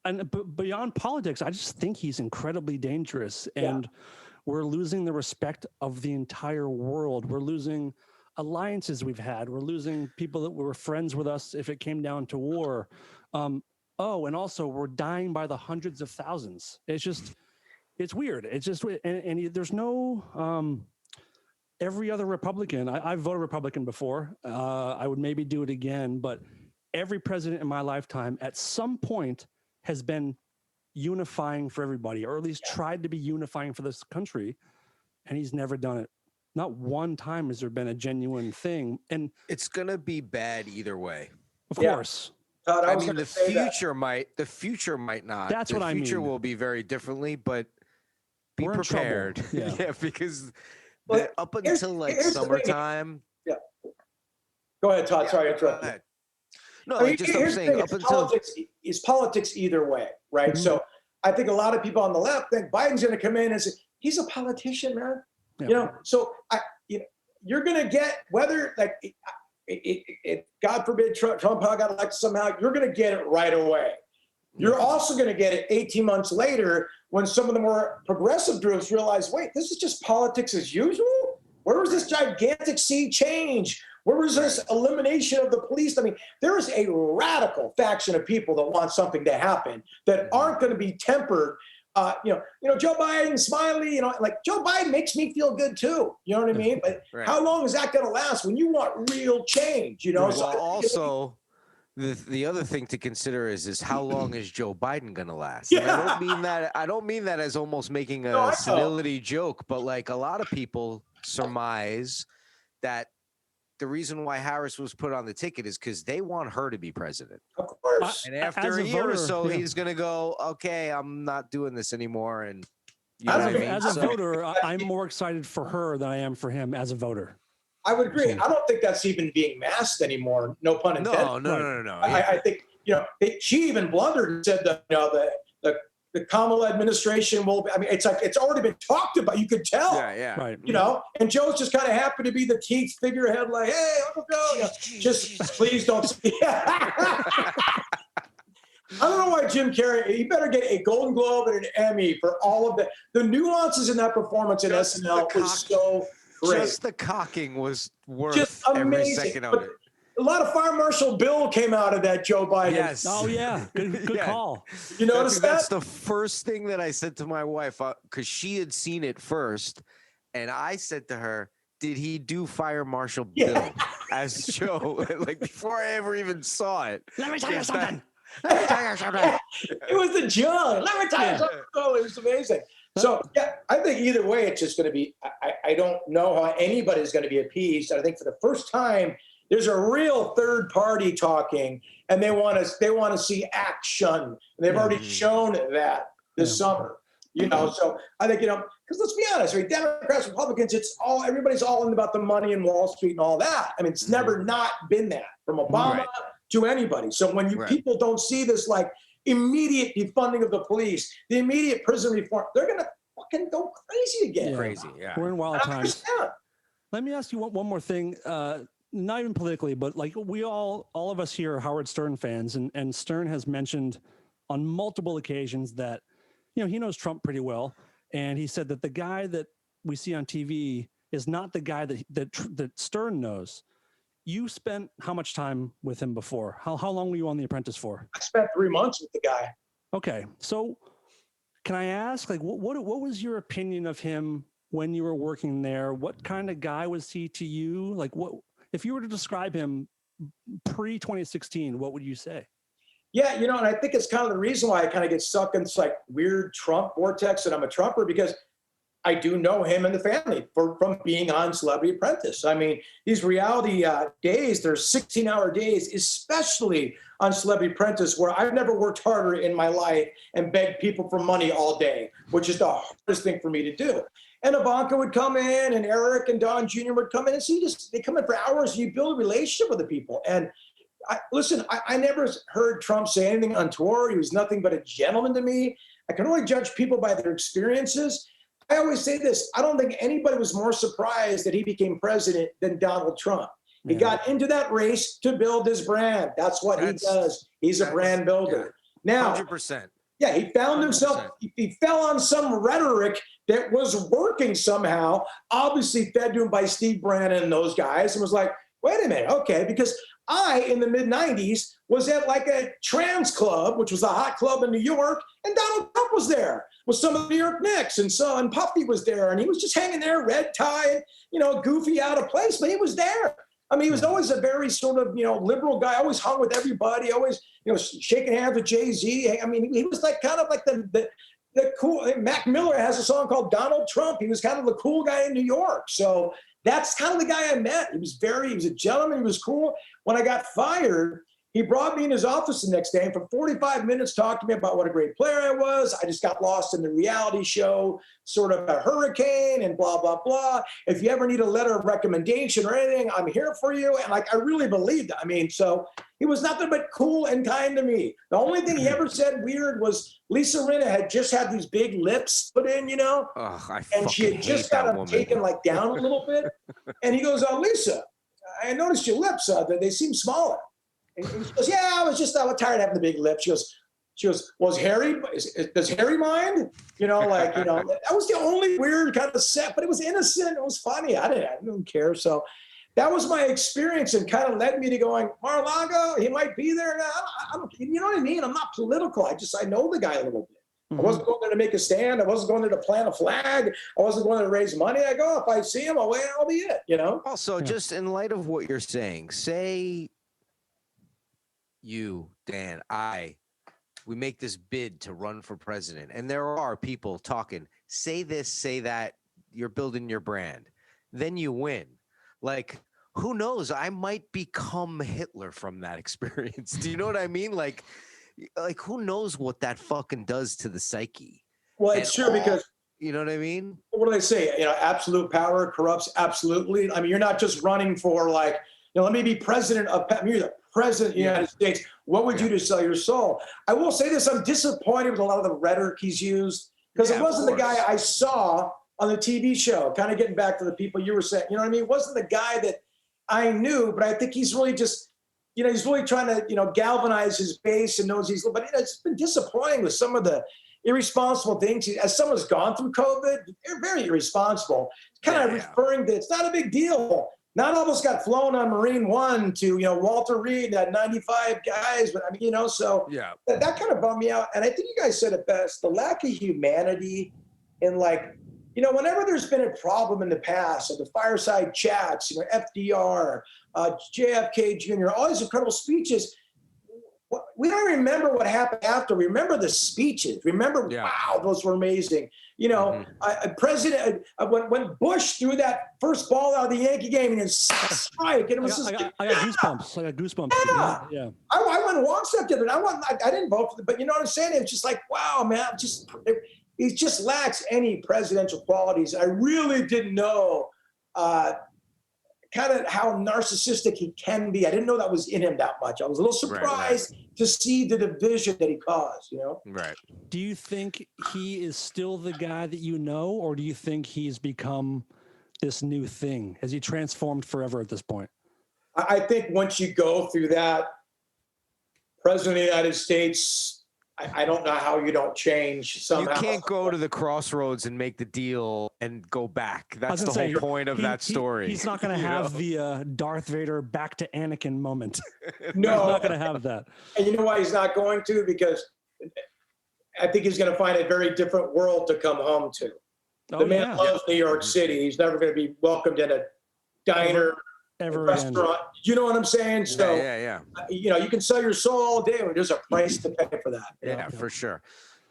And beyond politics, I just think he's incredibly dangerous, and we're losing the respect of the entire world. We're losing alliances we've had. We're losing people that were friends with us if it came down to war. And also we're dying by the hundreds of thousands. It's weird. It's just, and there's no, every other Republican, I've voted Republican before. I would maybe do it again, but every president in my lifetime at some point has been unifying for everybody, or at least tried to be unifying for this country. And he's never done it. Not one time has there been a genuine thing. And
it's going to be bad either way.
Of course.
Todd,
I mean, the future might not.
That's what I mean.
The future will be very differently, but be
We're
prepared.
Yeah.
Because up
here's
until like
the thing.
summertime.
Yeah. Go ahead, Todd. Sorry, I interrupted.
No,
I mean,
just
here's
I'm
the
saying
thing,
up until
is politics either way, right?
Mm-hmm.
So I think a lot of people on the left think Biden's going to come in and say he's a politician, man.
Yeah.
You know, so you're going to get whether like it God forbid Trump got elected somehow, you're going to get it right away. You're also going to get it 18 months later when some of the more progressive groups realize, wait, this is just politics as usual. Where was this gigantic sea change? Where was this elimination of the police? I mean, there is a radical faction of people that want something to happen that aren't going to be tempered. Joe Biden, Smiley, like Joe Biden makes me feel good too. You know what I mean? But how long is that going to last when you want real change?
Well,
So
also, the other thing to consider is how long is Joe Biden going to last?
Yeah.
And I don't mean that as almost making a senility joke, but like a lot of people surmise that the reason why Harris was put on the ticket is because they want her to be president.
Of course.
And after a year or so, he's going to go, okay, I'm not doing this anymore. And you know what I mean?
As a voter, I'm more excited for her than I am for him as a voter.
I would agree. I don't think that's even being masked anymore. No pun intended.
No.
I think, she even blundered and said that, the Kamala administration will be, I mean, it's like, it's already been talked about. You could tell.
Yeah.
Right.
And Joe's just kind of happy to be the teeth figurehead, like, hey, Uncle Joe, just please don't. I don't know why Jim Carrey, he better get a Golden Globe and an Emmy for all of the nuances in that performance in SNL was so great.
Just the cocking was worth
just
every
amazing.
second of it.
A lot of Fire Marshal Bill came out of that Joe Biden.
Yes.
Oh yeah, good call.
You notice that?
That's the first thing that I said to my wife because she had seen it first, and I said to her, "Did he do Fire Marshal Bill as Joe?" Like before I ever even saw it.
Let me tell you something.
It was the John. Let me tell you something. Oh, it was amazing. So I think either way, it's just going to be. I don't know how anybody's going to be appeased. I think for the first time, there's a real third party talking, and they want to see action. And they've already shown that this summer. So I think because let's be honest, right? Democrats, Republicans, everybody's all in about the money and Wall Street and all that. I mean, it's never not been that from Obama to anybody. So when people don't see this like immediate defunding of the police, the immediate prison reform, they're gonna fucking go crazy again.
Crazy, yeah.
We're in wild times. Let me ask you one more thing. Not even politically, but like we all of us here are Howard Stern fans, and Stern has mentioned on multiple occasions that he knows Trump pretty well, and he said that the guy that we see on TV is not the guy that Stern knows. You spent how much time with him before? How long were you on The Apprentice for?
I spent 3 months with the guy.
Okay, so can I ask, like, what was your opinion of him when you were working there? What kind of guy was he to you? Like, what if you were to describe him pre-2016? What would you say?
Yeah, and I think it's kind of the reason why I kind of get stuck in this like weird Trump vortex, and I'm a Trumper because I do know him and the family from being on Celebrity Apprentice. I mean, these reality days, there's 16-hour days, especially on Celebrity Apprentice, where I've never worked harder in my life and begged people for money all day, which is the hardest thing for me to do. And Ivanka would come in, and Eric and Don Jr. would come in, and so they come in for hours, and you build a relationship with the people. And I never heard Trump say anything untoward. He was nothing but a gentleman to me. I can only judge people by their experiences. I always say this, I don't think anybody was more surprised that he became president than Donald Trump. He got into that race to build his brand. That's what he does. He's a brand builder. Now,
100%.
Yeah, he found himself, he fell on some rhetoric that was working somehow, obviously fed to him by Steve Bannon and those guys, and was like, wait a minute, okay, because I, in the mid-90s, was at like a trans club, which was a hot club in New York, and Donald Trump was there with some of the New York Knicks, and Puffy was there, and he was just hanging there, red tie, goofy, out of place, but he was there. I mean, he was always a very sort of, liberal guy, always hung with everybody, always, shaking hands with Jay-Z. I mean, he was like kind of like the cool, Mac Miller has a song called Donald Trump. He was kind of the cool guy in New York. So that's kind of the guy I met. He was a gentleman. He was cool. When I got fired, he brought me in his office the next day and for 45 minutes talked to me about what a great player I was. I just got lost in the reality show, sort of a hurricane and blah, blah, blah. If you ever need a letter of recommendation or anything, I'm here for you. And I really believed it. I mean, so he was nothing but cool and kind to me. The only thing he ever said weird was Lisa Rinna had just had these big lips put in, and she had just got them taken like down a little bit. And he goes, Lisa, I noticed your lips, they seem smaller. And she goes, yeah, I was tired of having the big lips. She goes, does Harry mind? That was the only weird kind of set, but it was innocent. It was funny. I didn't care. So that was my experience and kind of led me to going, Mar-a-Lago, he might be there. I don't, you know what I mean? I'm not political. I know the guy a little bit. I wasn't going there to make a stand. I wasn't going there to plant a flag. I wasn't going there to raise money. I go, if I see him, I'll be it,
Also, just in light of what you're saying, say you, Dan, we make this bid to run for president, and there are people talking, say this, say that, you're building your brand, then you win. Like, who knows? I might become Hitler from that experience. Do you know what I mean? Like who knows what that fucking does to the psyche?
Well, it's true because
you know what I mean?
What do they say? Absolute power corrupts absolutely. I mean, you're not just running for let me be president you're the president of the United States. What would you do to sell your soul? I will say this, I'm disappointed with a lot of the rhetoric he's used because it wasn't the guy I saw on the TV show, kind of getting back to the people you were saying, you know what I mean? It wasn't the guy that I knew, but I think he's really just, he's really trying to, galvanize his base and knows but it's been disappointing with some of the irresponsible things. As someone's gone through COVID, they're very irresponsible. It's kind of referring to, it's not a big deal. Not all of us got flown on Marine One to, Walter Reed, that 95 guys, but so that kind of bummed me out. And I think you guys said it best, the lack of humanity in whenever there's been a problem in the past, the fireside chats, FDR, JFK Jr., all these incredible speeches, we don't remember what happened after. We remember the speeches. Remember, wow, those were amazing. President, when Bush threw that first ball out of the Yankee game and then strike, and it was I got
goosebumps. I got goosebumps.
Yeah. I went and watched that the other night. I didn't vote for it, but you know what I'm saying? It's just like, wow, man, he just lacks any presidential qualities. I really didn't know kind of how narcissistic he can be. I didn't know that was in him that much. I was a little surprised to see the division that he caused,
Right.
Do you think he is still the guy that you know, or do you think he's become this new thing? Has he transformed forever at this point?
I think once you go through that, President of the United States, I don't know how you don't change somehow.
You can't go to the crossroads and make the deal and go back. That's the whole point of that story.
He's not going to have the Darth Vader back to Anakin moment.
No.
He's not going to have that.
And you know why he's not going to? Because I think he's going to find a very different world to come home to. The man loves New York City. He's never going to be welcomed in a diner, restaurant. You know what I'm saying? So, you can sell your soul all day, but there's a price to pay for that.
Yeah, for sure.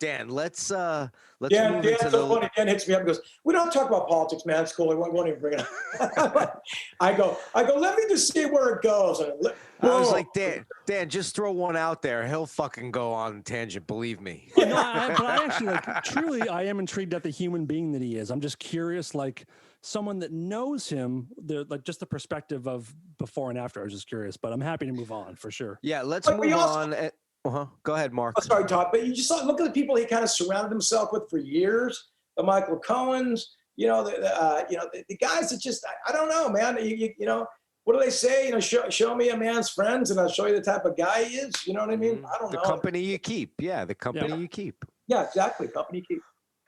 Dan, let's
Dan,
move
Dan's
into
so funny. Dan hits me up and goes, "We don't talk about politics, man. It's cool. I won't even bring it up." I go. Let me just see where it goes. And
I was like, Dan, just throw one out there. He'll fucking go on tangent. Believe me.
Oh, no, but I actually truly, I am intrigued at the human being that he is. I'm just curious, like someone that knows him, just the perspective of before and after. I was just curious, but I'm happy to move on for sure.
Yeah, let's move on. Go ahead, Mark.
Oh, sorry, Todd, but you just look at the people he kind of surrounded himself with for years. The Michael Cohens, the guys that just I don't know, man. You know, what do they say? You know, show me a man's friends, and I'll show you the type of guy he is. You know what I mean? I don't know.
The company you keep. Yeah, the company you keep.
Yeah, exactly. Company you keep.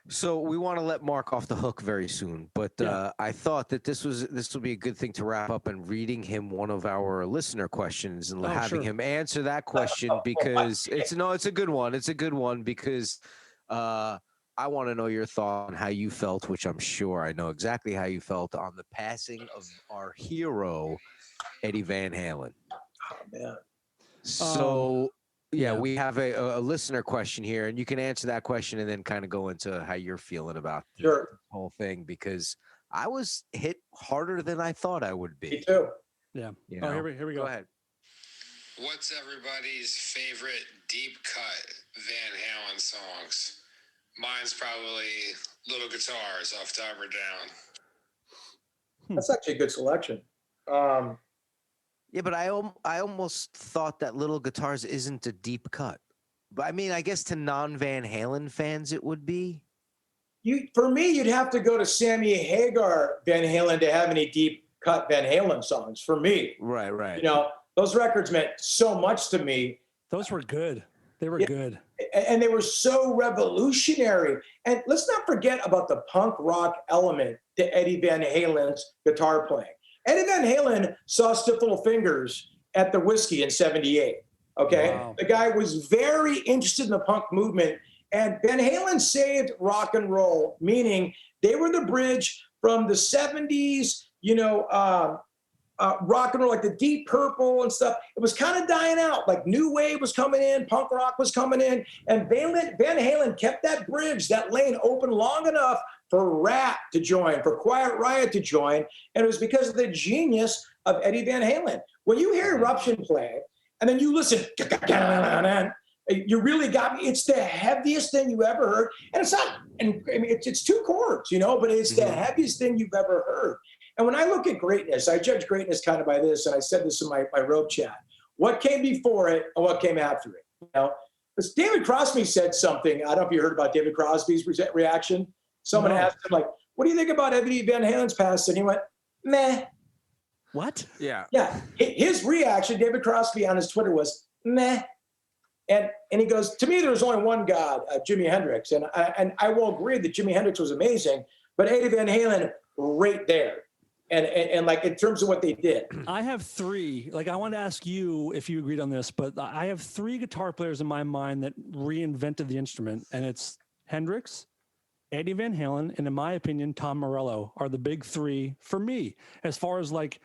So we want to let Mark off the hook very soon, but I thought that this would be a good thing to wrap up and reading him one of our listener questions and having him answer that question because it's a good one. It's a good one because I want to know your thought on how you felt, which I'm sure I know exactly how you felt on the passing of our hero, Eddie Van Halen.
Oh man.
So. Yeah, we have a listener question here, and you can answer that question and then kind of go into how you're feeling about the whole thing because I was hit harder than I thought I would be.
Me too.
Yeah.
You know?
Here we go.
Go ahead.
What's everybody's favorite deep cut Van Halen songs? Mine's probably Little Guitars off Diver Down.
That's actually a good selection.
Yeah, but I almost thought that Little Guitars isn't a deep cut. But I mean, I guess to non-Van Halen fans, it would be.
For me, you'd have to go to Sammy Hagar Van Halen to have any deep cut Van Halen songs. For me,
right.
You know, those records meant so much to me.
Those were good. They were good,
and they were so revolutionary. And let's not forget about the punk rock element to Eddie Van Halen's guitar playing. Eddie Van Halen saw Stiff Little Fingers at the Whiskey in '78. Okay. Wow. The guy was very interested in the punk movement, and Van Halen saved rock and roll, meaning they were the bridge from the '70s, rock and roll, like the Deep Purple and stuff. It was kind of dying out. Like new wave was coming in, punk rock was coming in, and Van Halen kept that bridge, that lane open long enough for rap to join, for Quiet Riot to join, and it was because of the genius of Eddie Van Halen. When you hear Eruption play, and then you listen, you really got me. It's the heaviest thing you ever heard, and it's not. And I mean, it's two chords, but it's the heaviest thing you've ever heard. And when I look at greatness, I judge greatness kind of by this, and I said this in my road chat. What came before it and what came after it? Because David Crosby said something. I don't know if you heard about David Crosby's reaction. Someone asked him, like, what do you think about Eddie Van Halen's past? And he went, meh.
What?
Yeah.
Yeah. His reaction, David Crosby on his Twitter was, meh. And he goes, to me, there's only one God, Jimi Hendrix. And I will agree that Jimi Hendrix was amazing, but Eddie Van Halen right there. And like in terms of what they did.
I have three. Like I want to ask you if you agreed on this, but I have three guitar players in my mind that reinvented the instrument, and it's Hendrix, Eddie Van Halen, and in my opinion, Tom Morello are the big three for me. As far as like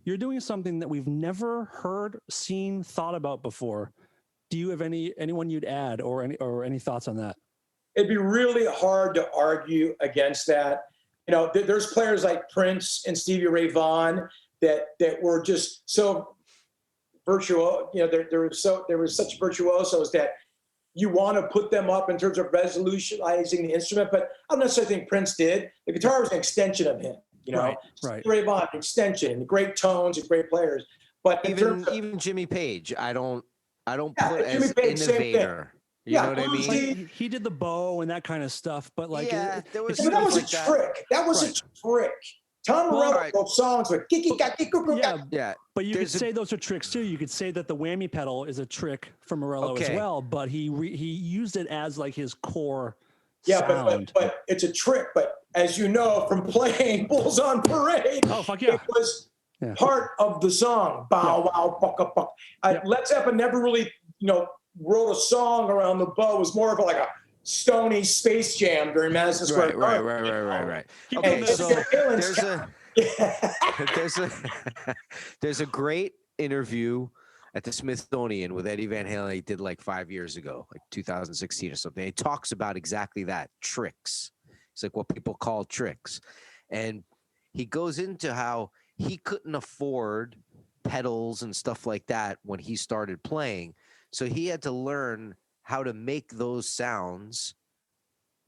you're doing something that we've never heard, seen, thought about before. Do you have anyone you'd add or any thoughts on that?
It'd be really hard to argue against that. There's players like Prince and Stevie Ray Vaughan that were just so virtuoso. There were such virtuosos that you want to put them up in terms of resolutionizing the instrument, but I don't necessarily think Prince did. The guitar was an extension of him. Right. Stevie Ray Vaughan, extension, great tones and great players. But
even Jimmy Page, I don't put as Page, innovator. You know what I mean?
He did the bow and that kind of stuff, but like,
that was a trick. That was a trick. Tom Morello wrote songs with
yeah. But you could say those are tricks too. You could say that the whammy pedal is a trick from Morello as well, but he used it as like his core sound.
But it's a trick. But as you know from playing Bulls on Parade, it was part of the song. Bow wow, bucka buck. Led Zeppelin never really, wrote a song around the bow. It was more of like a Stony Space Jam during Madison Square Garden.
Right. Okay, so there's a great interview at the Smithsonian with Eddie Van Halen. He did like 5 years ago, like 2016 or something. He talks about exactly that, tricks. It's like what people call tricks. And he goes into how he couldn't afford pedals and stuff like that when he started playing. So he had to learn how to make those sounds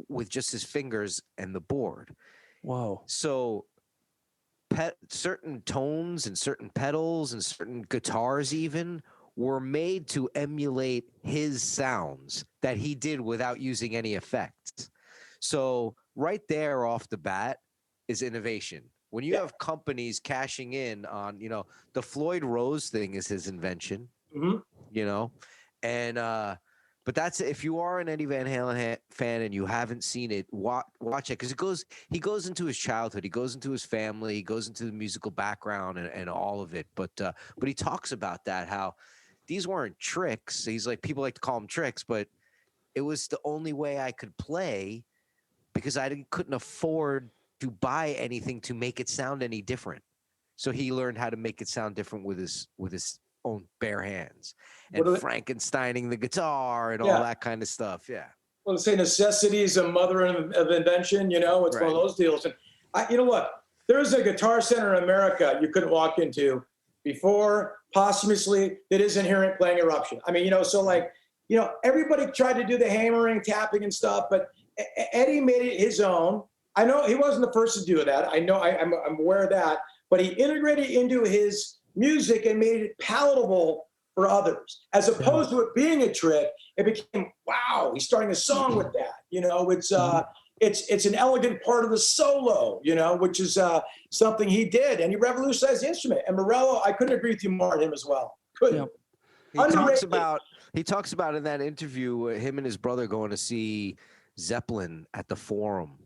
with just his fingers and the board.
Whoa.
So certain tones and certain pedals and certain guitars even were made to emulate his sounds that he did without using any effects. So right there off the bat is innovation. When you have companies cashing in on, you know, the Floyd Rose thing is his invention, you know, and but that's, if you are an Eddie Van Halen fan and you haven't seen it, watch it, because he goes into his childhood, he goes into his family, he goes into the musical background and all of it. But he talks about that, how these weren't tricks. He's like, people like to call them tricks, but it was the only way I could play because I couldn't afford to buy anything to make it sound any different. So he learned how to make it sound different with his own bare hands and Frankensteining the guitar and all that kind of stuff. Yeah.
Well, to say necessity is a mother of invention, you know, it's one of those deals. And you know what? There's a Guitar Center in America you couldn't walk into before posthumously that isn't hearing playing Eruption. I mean, you know, so like, you know, everybody tried to do the hammering, tapping and stuff, but Eddie made it his own. I know he wasn't the first to do that. I know I'm aware of that, but he integrated into his music and made it palatable for others, as opposed to it being a trick. It became, wow, he's starting a song with that. You know, it's an elegant part of the solo, you know, which is something he did, and he revolutionized the instrument. And Morello, I couldn't agree with you more on him as well. Couldn't.
Yep. He talks about in that interview him and his brother going to see Zeppelin at the Forum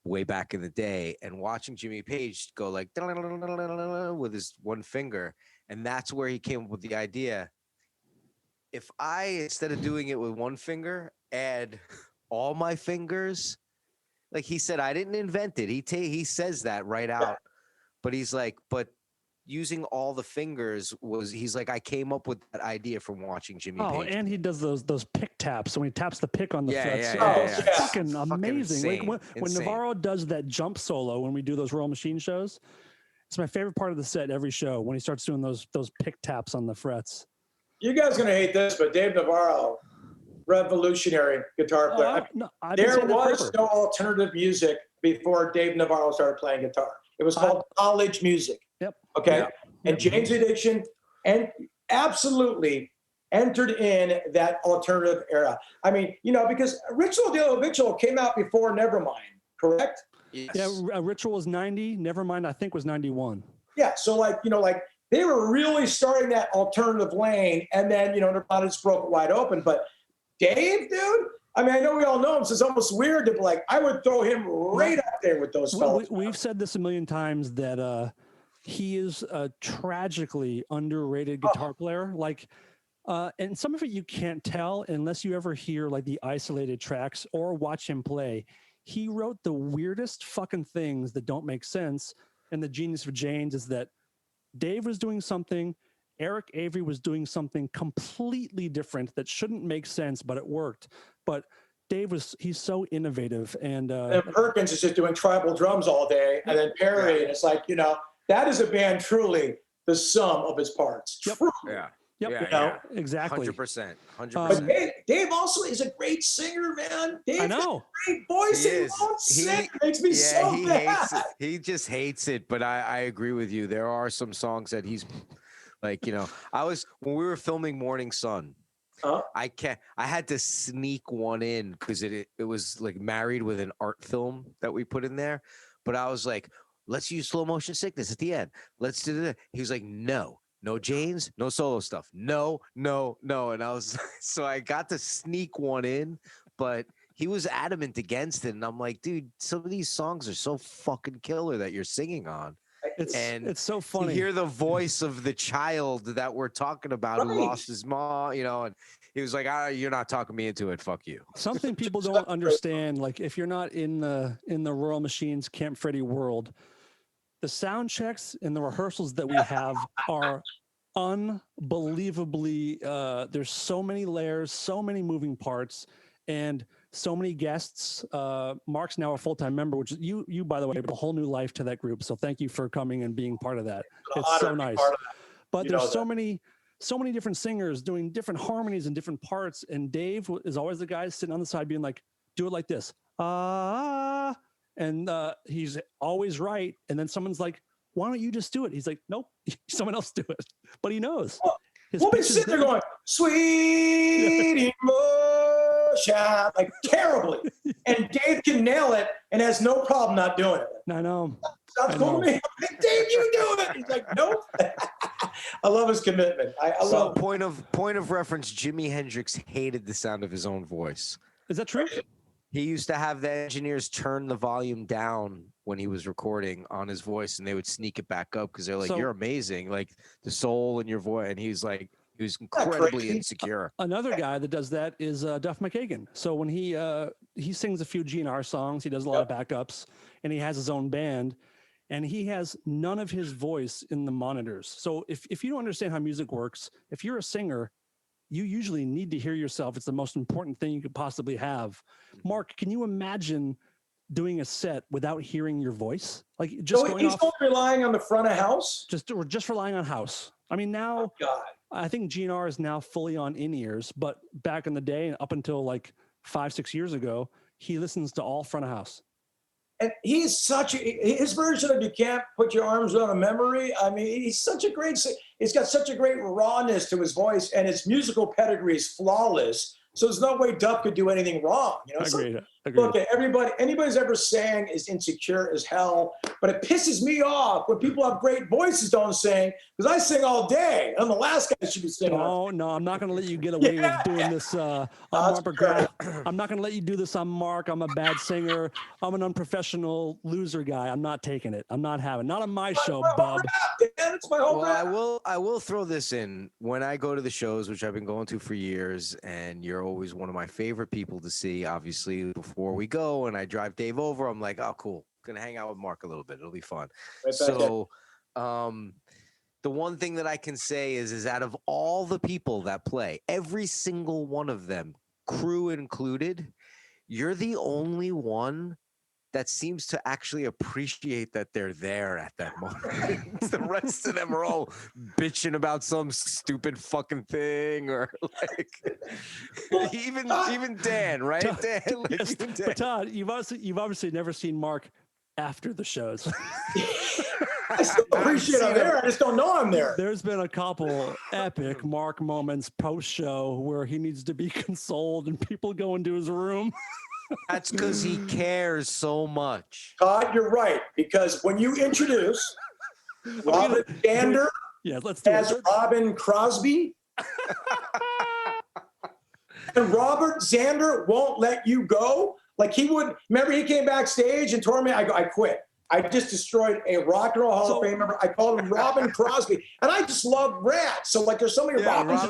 way back in the day, and watching Jimmy Page go like with his one finger, and that's where he came up with the idea. If I, instead of doing it with one finger, add all my fingers, like he said, I didn't invent it. He says that right out, but he's like, but using all the fingers he's like, I came up with that idea from watching Jimmy Page.
Oh, and he does those pick taps when he taps the pick on the frets.
It's
fucking amazing. Like when Navarro does that jump solo when we do those Royal Machine shows, it's my favorite part of the set every show when he starts doing those pick taps on the frets.
You guys are gonna hate this, but Dave Navarro, revolutionary guitar player. There was no alternative music before Dave Navarro started playing guitar. It was called college music.
Yep.
Okay. Yep. And Jane's Addiction and absolutely entered in that alternative era. I mean, you know, because Ritual de la Vigil came out before Nevermind, correct?
Yes. Yeah, Ritual was 90. Nevermind, I think, was 91.
Yeah. So, like, you know, like they were really starting that alternative lane, and then, you know, Nirvana just broke it wide open. But Dave, dude, I mean, I know we all know him, so it's almost weird to be like, I would throw him right up there with those fellas.
We've said this a million times that he is a tragically underrated guitar player. Like, and some of it you can't tell unless you ever hear like the isolated tracks or watch him play. He wrote the weirdest fucking things that don't make sense. And the genius of Jane's is that Dave was doing something, Eric Avery was doing something completely different that shouldn't make sense, but it worked. But Dave he's so innovative. And
Perkins is just doing tribal drums all day. And then Perry, and it's like, you know, that is a band truly the sum of its parts.
Yep.
Yeah.
Yep.
Yeah,
you know, exactly.
100%.
But Dave also is a great singer, man. Dave
I know.
Has a great voice. He won't sing. It makes me so mad.
He just hates it, but I agree with you. There are some songs that he's like, you know, when we were filming Morning Sun, I had to sneak one in because it was like married with an art film that we put in there. But I was like, let's use Slow Motion Sickness at the end. Let's do that. He was like, no Janes, no solo stuff. No. And I was, so I got to sneak one in, but he was adamant against it. And I'm like, dude, some of these songs are so fucking killer that you're singing on.
It's so funny
to hear the voice of the child that we're talking about who lost his mom, you know, and he was like, you're not talking me into it. Fuck you.
Something people don't understand, like if you're not in the Royal Machines Camp Freddy world, the sound checks and the rehearsals that we have are unbelievably. There's so many layers, so many moving parts, and so many guests. Mark's now a full-time member, which you by the way, a whole new life to that group. So thank you for coming and being part of that. It's so nice. But there's so many different singers doing different harmonies and different parts. And Dave is always the guy sitting on the side being like, do it like this. And he's always right. And then someone's like, why don't you just do it? He's like, nope, someone else do it. But he knows.
We'll be sitting there going, sweet emotion, like terribly. And Dave can nail it and has no problem not doing it.
I know.
Sounds cool to me. Dave, you do it. He's like, nope. I love his commitment. I love
point of reference, Jimi Hendrix hated the sound of his own voice.
Is that true?
He used to have the engineers turn the volume down when he was recording on his voice, and they would sneak it back up because they're like, "You're amazing, like the soul in your voice." And he's like, he was incredibly insecure.
Another guy that does that is Duff McKagan. So when he sings a few GNR songs, he does a lot of backups, and he has his own band, and he has none of his voice in the monitors. So if you don't understand how music works, if you're a singer, you usually need to hear yourself. It's the most important thing you could possibly have. Mark, can you imagine doing a set without hearing your voice? Like just
he's only relying on the front of house?
Just relying on house. I mean, now I think GNR is now fully on in-ears, but back in the day, up until like 5-6 years ago, he listens to all front of house.
And he's his version of You Can't Put Your Arms Around a Memory. I mean, he's got such a great rawness to his voice, and his musical pedigree is flawless. So there's no way Duff could do anything wrong. You know,
Agreed.
Look, anybody's ever sang is insecure as hell, but it pisses me off when people have great voices don't sing, because I sing all day. I'm the last guy that should be singing.
Oh, no, I'm not going to let you get away with doing this on Mark McGrath. I'm not going to let you do this on Mark. I'm a bad singer. I'm an unprofessional loser guy. I'm not taking it. I'm not having, not on my show, bub.
It's my whole rap.
I will throw this in. When I go to the shows, which I've been going to for years, and you're always one of my favorite people to see, obviously, before we go, and I drive Dave over, I'm like, oh, cool. Gonna hang out with Mark a little bit. It'll be fun. So the one thing that I can say is out of all the people that play, every single one of them, crew included, you're the only one that seems to actually appreciate that they're there at that moment. The rest of them are all bitching about some stupid fucking thing, or like even Dan, right?
Todd,
Dan,
yes, Dan. But Todd, you've obviously never seen Mark after the shows.
I still appreciate I'm there. I just don't know I'm there.
There's been a couple epic Mark moments post-show where he needs to be consoled and people go into his room.
That's because he cares so much.
Todd, you're right. Because when you introduce Robin Zander as Robin Crosby, and Robert Zander won't let you go. Like he would. Remember, he came backstage and told me, I quit. I just destroyed a Rock and Roll Hall of Fame member. I called him Robin Crosby, and I just love Rat. So like, there's so many Robins.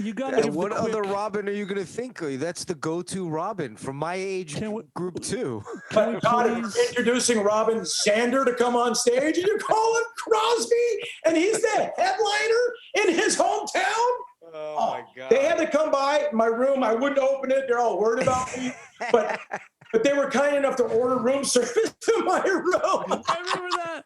You got
what other Robin are you going to think of? That's the go-to Robin from my age group too.
But God, introducing Robin Zander to come on stage, and you call him Crosby, and he's the headliner in his hometown.
Oh my God!
They had to come by my room. I wouldn't open it. They're all worried about me, but they were kind enough to order room service to my room.
I remember that.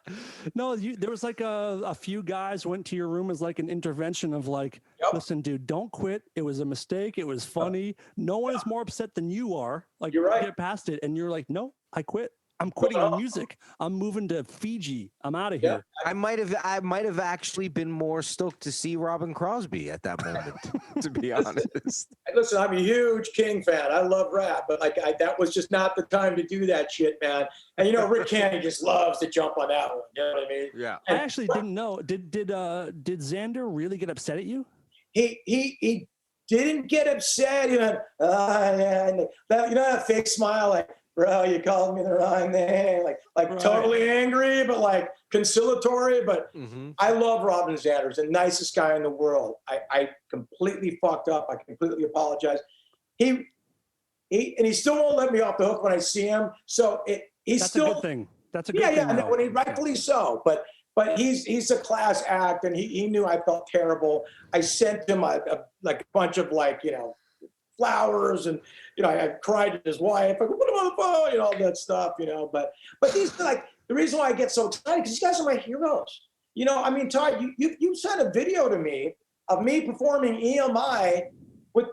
No, there was like a few guys went to your room as like an intervention of like, listen, dude, don't quit. It was a mistake. It was funny. No one is more upset than you are. Like,
you're right.
Get past it, and you're like, no, I quit. I'm quitting music. I'm moving to Fiji. I'm out of here.
I might have actually been more stoked to see Robin Crosby at that moment, to be honest.
Listen, I'm a huge King fan. I love rap, but like that was just not the time to do that shit, man. And you know, Rick Candy just loves to jump on that one. You know what I mean?
Yeah.
I actually didn't know. Did Zander really get upset at you?
He didn't get upset. You know, that fake smile, like, bro, you called me the wrong name. Like right. Totally angry, but like conciliatory. But I love Robin Zander. He's the nicest guy in the world. I completely fucked up. I completely apologize. He still won't let me off the hook when I see him. So he's
That's
still
a good thing. That's a good thing.
Yeah, when he rightfully so. But But he's a class act, and he knew I felt terrible. I sent him a bunch of flowers, and I cried to his wife. I put him on the phone, all that stuff, But these are the reason why I get so excited, because these guys are my heroes. I mean, Todd, you sent a video to me of me performing EMI with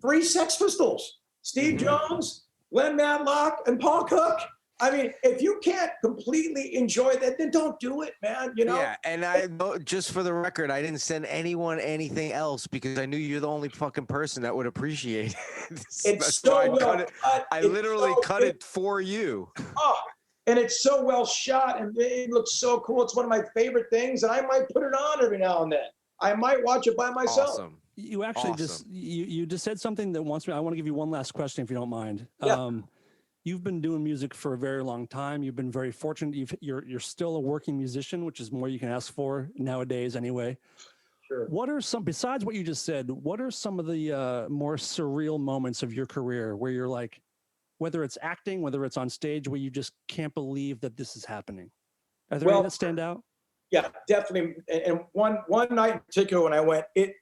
3 Sex Pistols: Steve Jones, Glenn Matlock, and Paul Cook. I mean, if you can't completely enjoy that, then don't do it, man.
Yeah, and I just for the record, I didn't send anyone anything else because I knew you're the only fucking person that would appreciate it.
It's so well cut.
I literally cut it for you.
Oh, and it's so well shot, and it looks so cool. It's one of my favorite things, and I might put it on every now and then. I might watch it by myself.
Awesome.
You actually you just said something that wants me. I want to give you one last question, if you don't mind.
Yeah.
You've been doing music for a very long time. You've been very fortunate. You're still a working musician, which is more you can ask for nowadays anyway.
Sure.
What are some, besides what you just said, what are some of the more surreal moments of your career where you're like, whether it's acting, whether it's on stage, where you just can't believe that this is happening? Are there any that stand out?
Yeah, definitely. And one night in particular when I went, it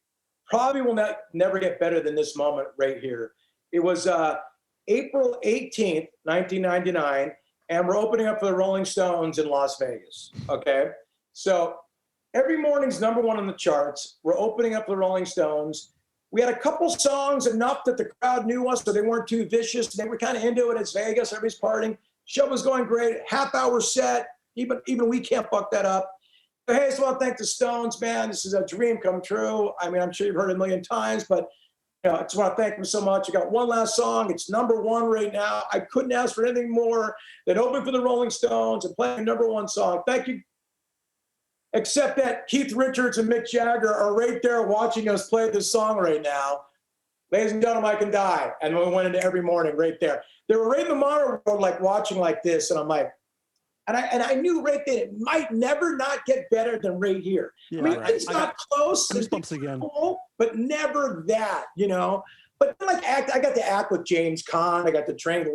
probably will never get better than this moment right here. It was April 18th, 1999, and we're opening up for the Rolling Stones in Las Vegas, okay? So every morning's #1 on the charts. We're opening up for the Rolling Stones. We had a couple songs, enough that the crowd knew us, so they weren't too vicious. They were kind of into it. It's Vegas, everybody's partying. Show was going great, half-hour set. Even we can't fuck that up. But hey, I just want to thank the Stones, man. This is a dream come true. I mean, I'm sure you've heard it a million times, but I just want to thank them so much. I got one last song. It's #1 right now. I couldn't ask for anything more than open for the Rolling Stones and play a #1 song. Thank you. Except that Keith Richards and Mick Jagger are right there watching us play this song right now. Ladies and gentlemen, I Can Die. And we went into every morning right there. They were right in the monitor road, watching like this. And I'm like, and I knew right then it might never not get better than right here.
Yeah,
I mean,
right.
it's not close.
Goosebumps again.
Cool, but never that, But then, I got to act with James Caan. I got to train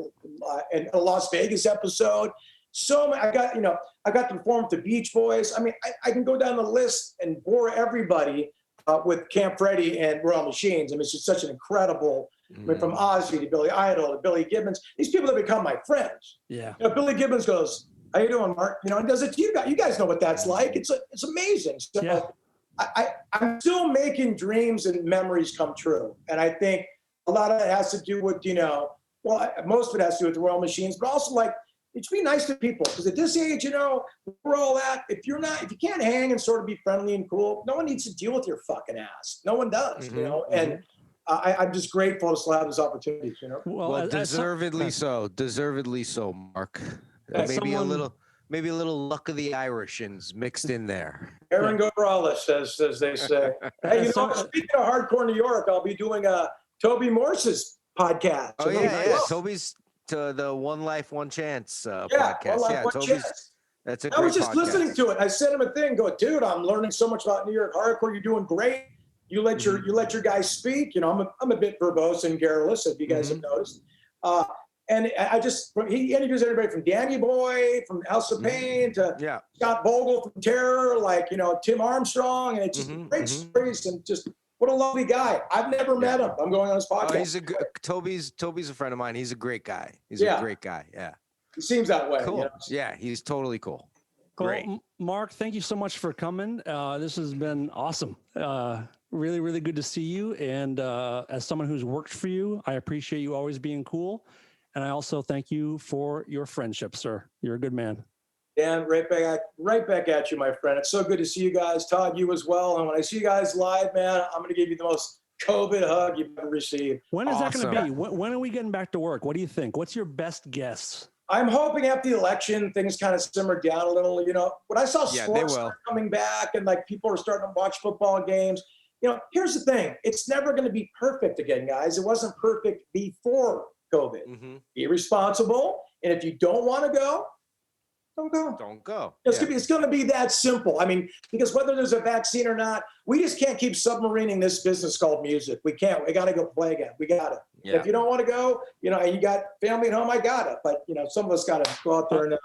in a Las Vegas episode. So I got to perform with the Beach Boys. I mean, I can go down the list and bore everybody with Camp Freddy and Royal Machines. I mean, it's just such an incredible. I mean, from Ozzy to Billy Idol to Billy Gibbons, these people have become my friends.
Yeah.
Billy Gibbons goes, "How you doing, Mark?" And does it to you guys. You guys know what that's like. It's amazing. So
Yeah.
I'm still making dreams and memories come true. And I think a lot of it has to do with, most of it has to do with the Royal Machines, but also it's be nice to people. Because at this age, we're all at, if you can't hang and sort of be friendly and cool, no one needs to deal with your fucking ass. No one does, and I'm just grateful to still have this opportunity,
Well, deservedly so, Mark. Maybe a little luck of the Irishans mixed in there.
Aaron Gorales, as they say. Hey, speaking of hardcore New York, I'll be doing Toby Morse's podcast.
Oh, yeah. Toby's to the One Life, One Chance podcast.
One Life, One Chance.
That's a
I was
great
just
podcast.
listening to it. I sent him a thing. Go, dude, I'm learning so much about New York hardcore. You're doing great. You let your guys speak. I'm a bit verbose and garrulous, if you guys have noticed. And he interviews everybody from Danny Boy, from House of Pain, to Scott Vogel from Terror, Tim Armstrong, and it's just great stories, and just what a lovely guy. I've never met him. I'm going on his podcast.
Toby's a friend of mine. He's a great guy. He's a great guy. Yeah.
He seems that way.
Cool. Yeah, he's totally cool. Great.
Mark, thank you so much for coming. This has been awesome. Really, really good to see you. And as someone who's worked for you, I appreciate you always being cool. And I also thank you for your friendship, sir. You're a good man.
Dan, right back at you, my friend. It's so good to see you guys. Todd, you as well. And when I see you guys live, man, I'm going to give you the most COVID hug you've ever received.
When is that going to be? When are we getting back to work? What do you think? What's your best guess?
I'm hoping after the election, things kind of simmer down a little. When I saw sports start coming back and people are starting to watch football games, here's the thing. It's never going to be perfect again, guys. It wasn't perfect before COVID. Be responsible. And if you don't want to go, don't go.
Don't go.
It's going to be that simple. I mean, because whether there's a vaccine or not, we just can't keep submarining this business called music. We can't. We got to go play again. We got to. Yeah. If you don't want to go, and you got family at home, I got it. But, some of us got to go out there and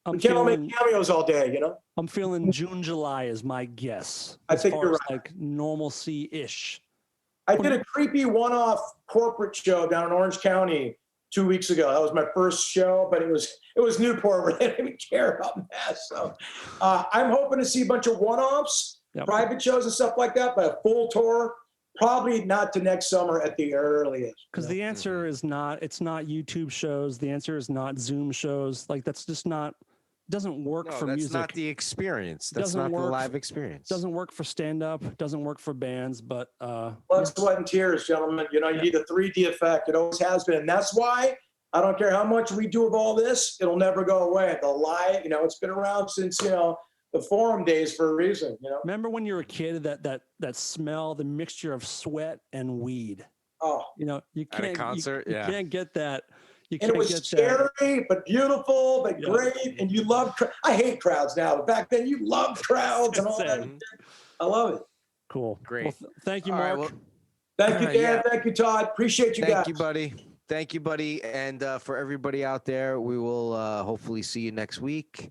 I'm
we can't all make
feeling,
cameos all day, you know?
I'm feeling June, July is my guess.
I think you're right.
Like normalcy-ish.
I did a creepy one-off corporate show down in Orange County 2 weeks ago. That was my first show, but it was Newport where they didn't even care about mass. So I'm hoping to see a bunch of one-offs, private shows and stuff like that, but a full tour, probably not to next summer at the earliest.
Because the answer is not, it's not YouTube shows. The answer is not Zoom shows. Like that's just not, doesn't work for music.
That's not the experience. That's not the live experience.
Doesn't work for stand-up. Doesn't work for bands. But
blood, sweat, and tears, gentlemen. You know, you need a 3D effect. It always has been, and that's why I don't care how much we do of all this. It'll never go away. The live, you know, it's been around since the Forum days for a reason. You know.
Remember when you were a kid? That smell, the mixture of sweat and weed.
Oh,
you know, you can't.
At a concert,
you can't get that. You
and it was scary, but beautiful, but great. And you love, I hate crowds now, but back then you loved crowds and all that. I love it.
Cool.
Great.
Well, thank you, Mark.
Thank you, Dan. Thank you, Todd. Appreciate you guys.
Thank you, buddy. Thank you, buddy. And for everybody out there, we will hopefully see you next week.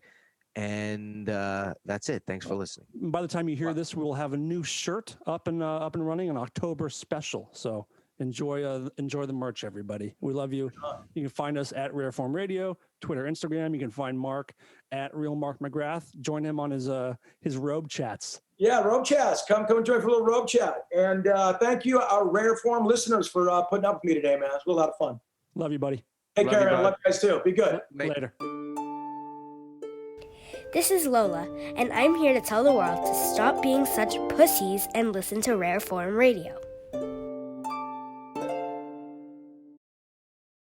And that's it. Thanks for listening.
By the time you hear this, we will have a new shirt up and running, an October special. So enjoy the merch, everybody. We love you. You can find us at Rareform Radio, Twitter, Instagram. You can find Mark at Real Mark McGrath. Join him on his robe chats.
Yeah, robe chats. Come join for a little robe chat. And thank you, our Rareform listeners, for putting up with me today, man. It's been a lot of fun.
Love you, buddy.
Take care, man. Love you guys too. Be good.
Later.
This is Lola, and I'm here to tell the world to stop being such pussies and listen to Rareform Radio.